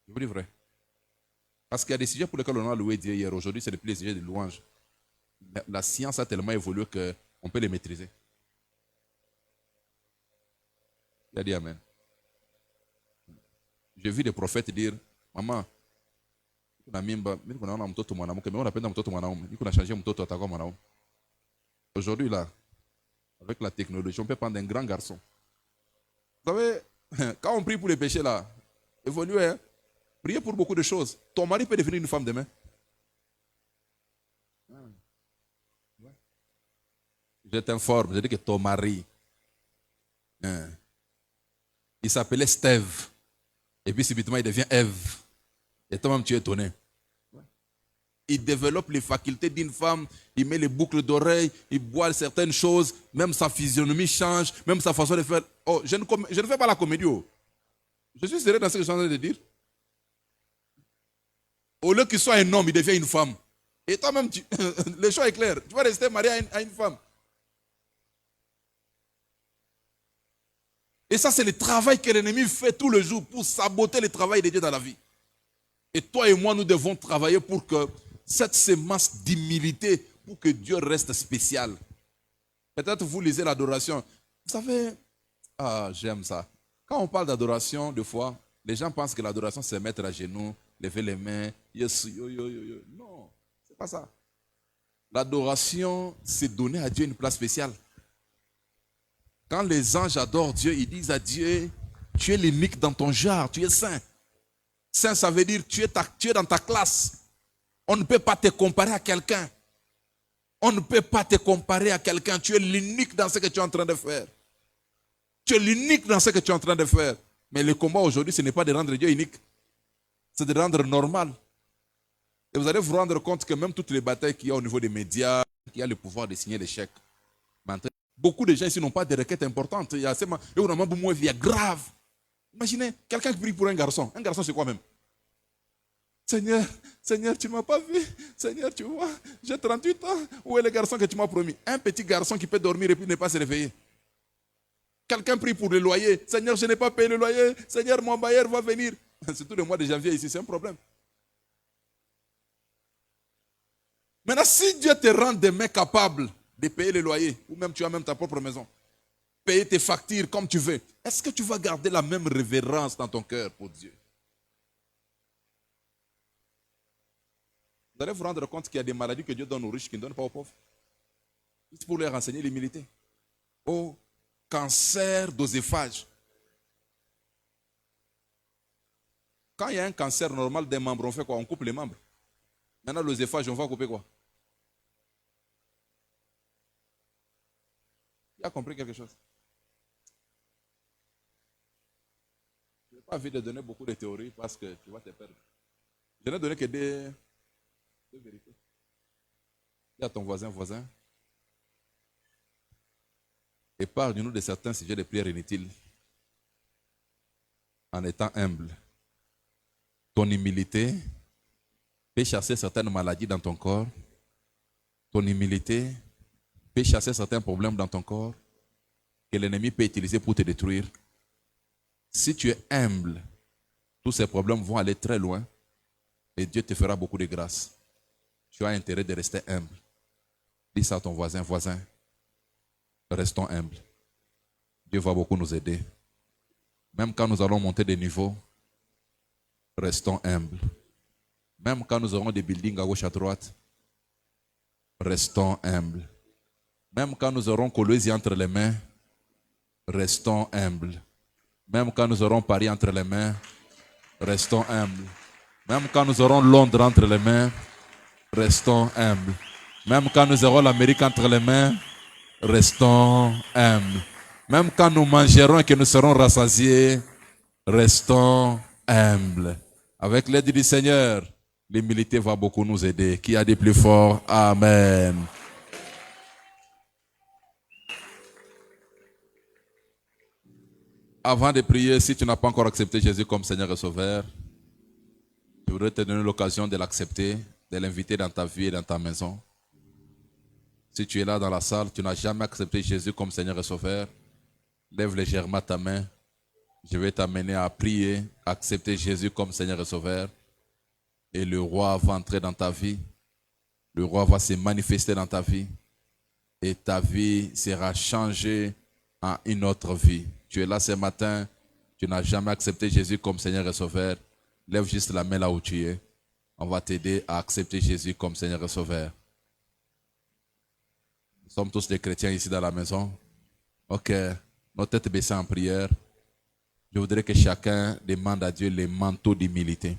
Je vous dis vrai. Parce qu'il y a des sujets pour lesquels on a loué Dieu hier. Aujourd'hui, c'est plus les sujets de louange. La science a tellement évolué qu'on peut les maîtriser. Il a dit Amen. J'ai vu des prophètes dire, maman, aujourd'hui là, avec la technologie, on peut prendre un grand garçon. Vous savez, quand on prie pour les péchés là, évoluer, hein, priez pour beaucoup de choses. Ton mari peut devenir une femme demain. Je t'informe, je dis que ton mari, il s'appelait Steve. Et puis subitement il devient Ève. Et toi-même tu es étonné. Il développe les facultés d'une femme, il met les boucles d'oreilles, il boit certaines choses, même sa physionomie change, même sa façon de faire. Oh, je ne fais pas la comédie. Oh. Je suis sérieux dans ce que je suis en train de dire. Au lieu qu'il soit un homme, il devient une femme. Et toi-même, le choix est clair. Tu vas rester marié à une femme. Et ça, c'est le travail que l'ennemi fait tout le jour pour saboter le travail de Dieu dans la vie. Et toi et moi, nous devons travailler pour que cette semence d'humilité, pour que Dieu reste spécial. Peut-être vous lisez l'adoration. Vous savez, j'aime ça. Quand on parle d'adoration, des fois, les gens pensent que l'adoration, c'est mettre à genoux, lever les mains, Non, c'est pas ça. L'adoration, c'est donner à Dieu une place spéciale. Quand les anges adorent Dieu, ils disent à Dieu, tu es l'unique dans ton genre, tu es saint. Saint, ça veut dire tu es dans ta classe. On ne peut pas te comparer à quelqu'un. On ne peut pas te comparer à quelqu'un. Tu es l'unique dans ce que tu es en train de faire. Tu es l'unique dans ce que tu es en train de faire. Mais le combat aujourd'hui, ce n'est pas de rendre Dieu unique. C'est de rendre normal. Et vous allez vous rendre compte que même toutes les batailles qu'il y a au niveau des médias, qui a le pouvoir de signer les chèques. Beaucoup de gens ici n'ont pas de requêtes importantes. Il y a grave. Imaginez, quelqu'un qui prie pour un garçon. Un garçon, c'est quoi même? Seigneur, tu ne m'as pas vu. Seigneur, tu vois, j'ai 38 ans. Où est le garçon que tu m'as promis? Un petit garçon qui peut dormir et puis ne pas se réveiller. Quelqu'un prie pour le loyer. Seigneur, je n'ai pas payé le loyer. Seigneur, mon bailleur va venir. Surtout le mois de janvier ici, c'est un problème. Maintenant, si Dieu te rend demain capable de payer le loyer, ou même tu as même ta propre maison, payer tes factures comme tu veux, est-ce que tu vas garder la même révérence dans ton cœur pour Dieu? Vous allez vous rendre compte qu'il y a des maladies que Dieu donne aux riches qui ne donnent pas aux pauvres. Juste pour leur enseigner l'humilité. Oh, cancer d'œsophage. Quand il y a un cancer normal des membres, on fait quoi? On coupe les membres. Maintenant, l'œsophage, on va couper quoi? Tu as compris quelque chose? Je n'ai pas envie de donner beaucoup de théories parce que tu vas te perdre. Je n'ai donné que des vérités. Dis à ton voisin, épargne-nous de certains sujets de prière inutiles en étant humble. Ton humilité peut chasser certaines maladies dans ton corps. Ton humilité peut chasser certains problèmes dans ton corps que l'ennemi peut utiliser pour te détruire. Si tu es humble, tous ces problèmes vont aller très loin et Dieu te fera beaucoup de grâce. Tu as intérêt de rester humble. Dis ça à ton voisin, restons humbles. Dieu va beaucoup nous aider. Même quand nous allons monter des niveaux, restons humbles. Même quand nous aurons des buildings à gauche à droite, restons humbles. Même quand nous aurons Colosie entre les mains, restons humbles. Même quand nous aurons Paris entre les mains, restons humbles. Même quand nous aurons Londres entre les mains, restons humbles. Même quand nous aurons l'Amérique entre les mains, restons humbles. Même quand nous mangerons et que nous serons rassasiés, restons humbles. Avec l'aide du Seigneur, l'humilité va beaucoup nous aider. Qui a dit plus fort? Amen. Avant de prier, si tu n'as pas encore accepté Jésus comme Seigneur et Sauveur, je voudrais te donner l'occasion de l'accepter, de l'inviter dans ta vie et dans ta maison. Si tu es là dans la salle, tu n'as jamais accepté Jésus comme Seigneur et Sauveur, lève légèrement ta main. Je vais t'amener à prier, à accepter Jésus comme Seigneur et Sauveur. Et le roi va entrer dans ta vie. Le roi va se manifester dans ta vie. Et ta vie sera changée en une autre vie. Tu es là ce matin, tu n'as jamais accepté Jésus comme Seigneur et Sauveur. Lève juste la main là où tu es. On va t'aider à accepter Jésus comme Seigneur et Sauveur. Nous sommes tous des chrétiens ici dans la maison. Ok, nos têtes baissées en prière. Je voudrais que chacun demande à Dieu les manteaux d'humilité.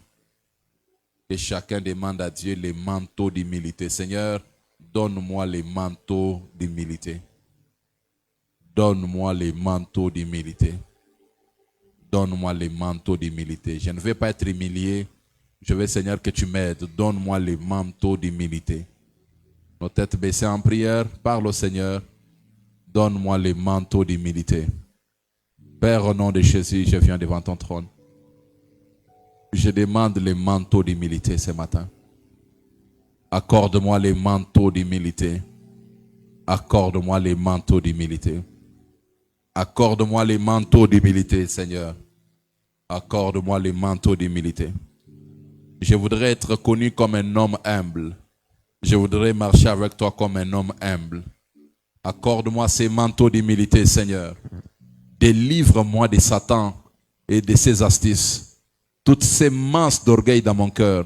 Que chacun demande à Dieu les manteaux d'humilité. Seigneur, donne-moi les manteaux d'humilité. Donne-moi les manteaux d'humilité. Donne-moi les manteaux d'humilité. Je ne vais pas être humilié. Je veux, Seigneur, que tu m'aides. Donne-moi les manteaux d'humilité. Nos têtes baissées en prière, parle au Seigneur. Donne-moi les manteaux d'humilité. Père, au nom de Jésus, je viens devant ton trône. Je demande les manteaux d'humilité ce matin. Accorde-moi les manteaux d'humilité. Accorde-moi les manteaux d'humilité. Accorde-moi les manteaux d'humilité, Seigneur. Accorde-moi les manteaux d'humilité. Je voudrais être connu comme un homme humble. Je voudrais marcher avec toi comme un homme humble. Accorde-moi ces manteaux d'humilité, Seigneur. Délivre-moi de Satan et de ses astuces. Toutes ces masses d'orgueil dans mon cœur.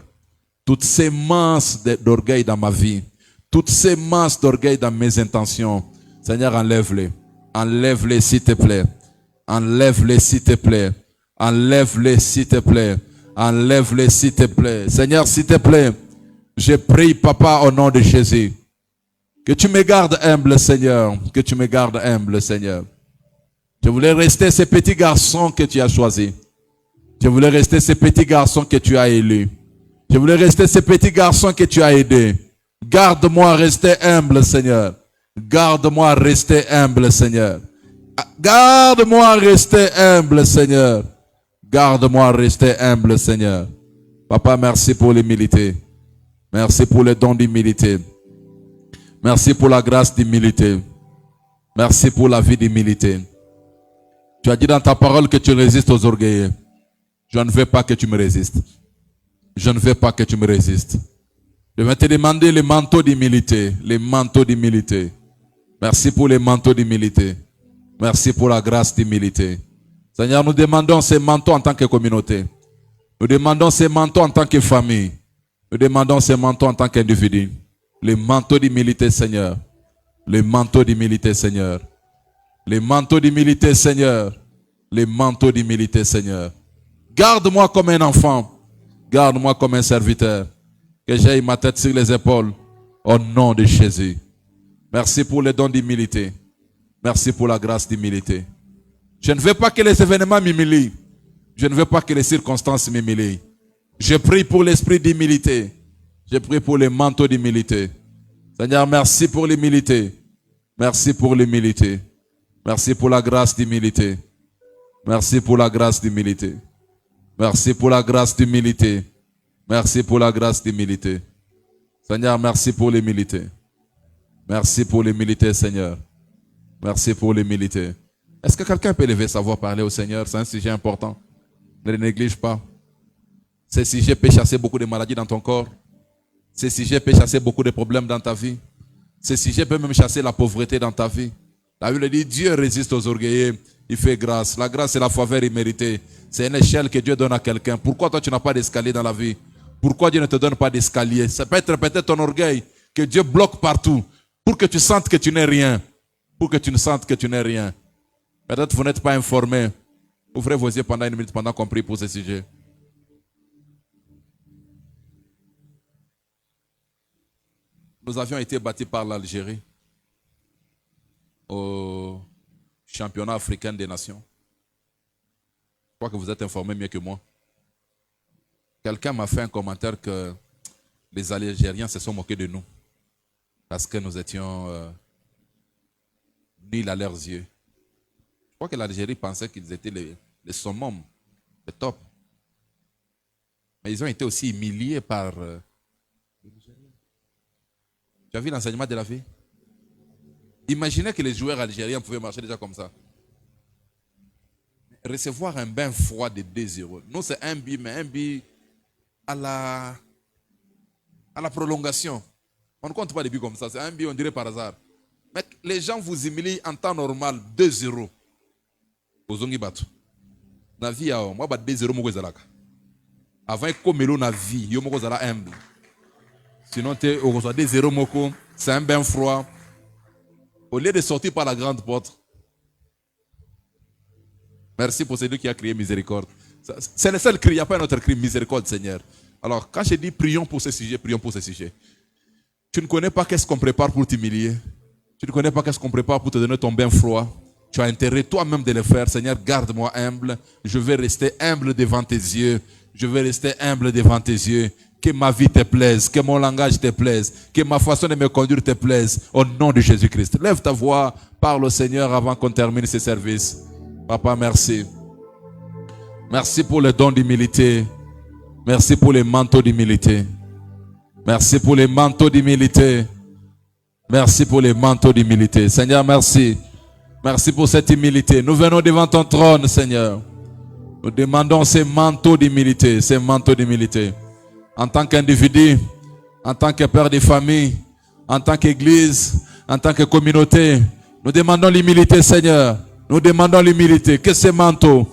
Toutes ces masses d'orgueil dans ma vie. Toutes ces masses d'orgueil dans mes intentions. Seigneur, enlève-les. Enlève-les s'il te plaît. Enlève-les s'il te plaît. Enlève-les s'il te plaît. Enlève-les s'il te plaît. Seigneur, s'il te plaît, je prie, Papa, au nom de Jésus. Que tu me gardes humble, Seigneur. Que tu me gardes humble, Seigneur. Je voulais rester ce petit garçon que tu as choisi. Je voulais rester ce petit garçon que tu as élu. Je voulais rester ce petit garçon que tu as aidé. Garde-moi à rester humble, Seigneur. Garde-moi à rester humble, Seigneur. Garde-moi à rester humble, Seigneur. Garde-moi à rester humble, Seigneur. Papa, merci pour l'humilité. Merci pour le don d'humilité. Merci pour la grâce d'humilité. Merci pour la vie d'humilité. Tu as dit dans ta parole que tu résistes aux orgueilleux. Je ne veux pas que tu me résistes. Je ne veux pas que tu me résistes. Je vais te demander les manteaux d'humilité. Les manteaux d'humilité. Merci pour les manteaux d'humilité. Merci pour la grâce d'humilité. Seigneur, nous demandons ces manteaux en tant que communauté. Nous demandons ces manteaux en tant que famille. Nous demandons ces manteaux en tant qu'individu. Les manteaux d'humilité, Seigneur. Les manteaux d'humilité, Seigneur. Les manteaux d'humilité, Seigneur. Les manteaux d'humilité, Seigneur. Garde-moi comme un enfant. Garde-moi comme un serviteur. Que j'aille ma tête sur les épaules. Au nom de Jésus. Merci pour le don d'humilité. Merci pour la grâce d'humilité. Je ne veux pas que les événements m'humilient. Je ne veux pas que les circonstances m'humilient. Je prie pour l'esprit d'humilité. Je prie pour les manteaux d'humilité. Seigneur, merci pour l'humilité. Merci pour l'humilité. Merci pour la grâce d'humilité. Merci pour la grâce d'humilité. Merci pour la grâce d'humilité. Merci pour la grâce d'humilité. Seigneur, merci pour l'humilité. Merci pour l'humilité, Seigneur. Merci pour l'humilité. Est-ce que quelqu'un peut lever sa voix parler au Seigneur? C'est un sujet important. Ne le néglige pas. Ce sujet peut chasser beaucoup de maladies dans ton corps. Ce sujet peut chasser beaucoup de problèmes dans ta vie. Ce sujet peut même chasser la pauvreté dans ta vie. La Bible dit, Dieu résiste aux orgueilleux, il fait grâce. La grâce, c'est la faveur imméritée. C'est une échelle que Dieu donne à quelqu'un. Pourquoi toi, tu n'as pas d'escalier dans la vie? Pourquoi Dieu ne te donne pas d'escalier? Ça peut être peut-être ton orgueil que Dieu bloque partout pour que tu sentes que tu n'es rien. Pour que tu ne sentes que tu n'es rien. Peut-être vous n'êtes pas informé. Ouvrez vos yeux pendant une minute pendant qu'on prie pour ce sujet. Nous avions été bâtis par l'Algérie. championnat africain des nations. Je crois que vous êtes informés mieux que moi. Quelqu'un m'a fait un commentaire que les Algériens se sont moqués de nous parce que nous étions nuls à leurs yeux. Je crois que l'Algérie pensait qu'ils étaient les summum, les top. Mais ils ont été aussi humiliés par... Tu as vu l'enseignement de la vie? Imaginez que les joueurs algériens pouvaient marcher déjà comme ça. Recevoir un bain froid de 2-0. Non, c'est un but, mais un but à la prolongation. On ne compte pas des buts comme ça. C'est un but, on dirait par hasard. Mais les gens vous humilient en temps normal 2-0. Ozongi batu. Na vie, moi, 2-0, moi, zalaka. Avant, comme na vie, yo moko zala humble. Sinon, tu es au 2-0 moko. C'est un bain froid. Au lieu de sortir par la grande porte. Merci pour celui qui a crié miséricorde. C'est le seul cri, il n'y a pas un autre cri, miséricorde, Seigneur. Alors, quand je dis prions pour ce sujet, prions pour ce sujet. Tu ne connais pas qu'est-ce qu'on prépare pour t'humilier. Tu ne connais pas qu'est-ce qu'on prépare pour te donner ton bain froid. Tu as intérêt toi-même de le faire. Seigneur, garde-moi humble. Je vais rester humble devant tes yeux. Je vais rester humble devant tes yeux. Que ma vie te plaise, que mon langage te plaise, que ma façon de me conduire te plaise. Au nom de Jésus-Christ. Lève ta voix, parle au Seigneur avant qu'on termine ce service. Papa, merci. Merci pour le don d'humilité. Merci pour les manteaux d'humilité. Merci pour les manteaux d'humilité. Merci pour les manteaux d'humilité. Seigneur, merci. Merci pour cette humilité. Nous venons devant ton trône, Seigneur. Nous demandons ces manteaux d'humilité, ces manteaux d'humilité. En tant qu'individu, en tant que père de famille, en tant qu'église, en tant que communauté, nous demandons l'humilité, Seigneur. Nous demandons l'humilité. Que ces manteaux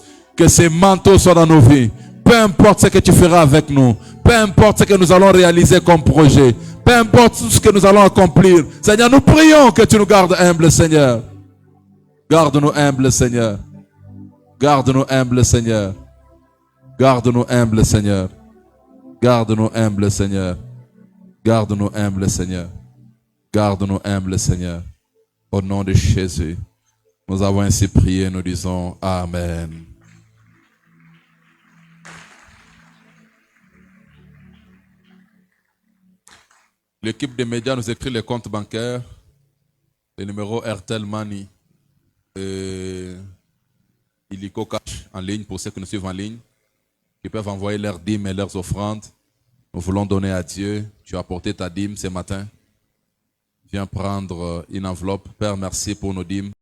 soient dans nos vies. Peu importe ce que tu feras avec nous. Peu importe ce que nous allons réaliser comme projet. Peu importe ce que nous allons accomplir. Seigneur, nous prions que tu nous gardes humbles, Seigneur. Garde-nous humbles, Seigneur. Garde-nous humbles, Seigneur. Garde-nous humbles, Seigneur. Garde-nous humbles, Seigneur. Garde-nous humbles, Seigneur. Garde-nous humbles, Seigneur. Au nom de Jésus, nous avons ainsi prié, nous disons Amen. L'équipe des médias nous écrit les comptes bancaires, le numéro Airtel Money, Illico Cash en ligne pour ceux qui nous suivent en ligne, qui peuvent envoyer leurs dîmes et leurs offrandes. Nous voulons donner à Dieu. Tu as apporté ta dîme ce matin. Viens prendre une enveloppe. Père, merci pour nos dîmes.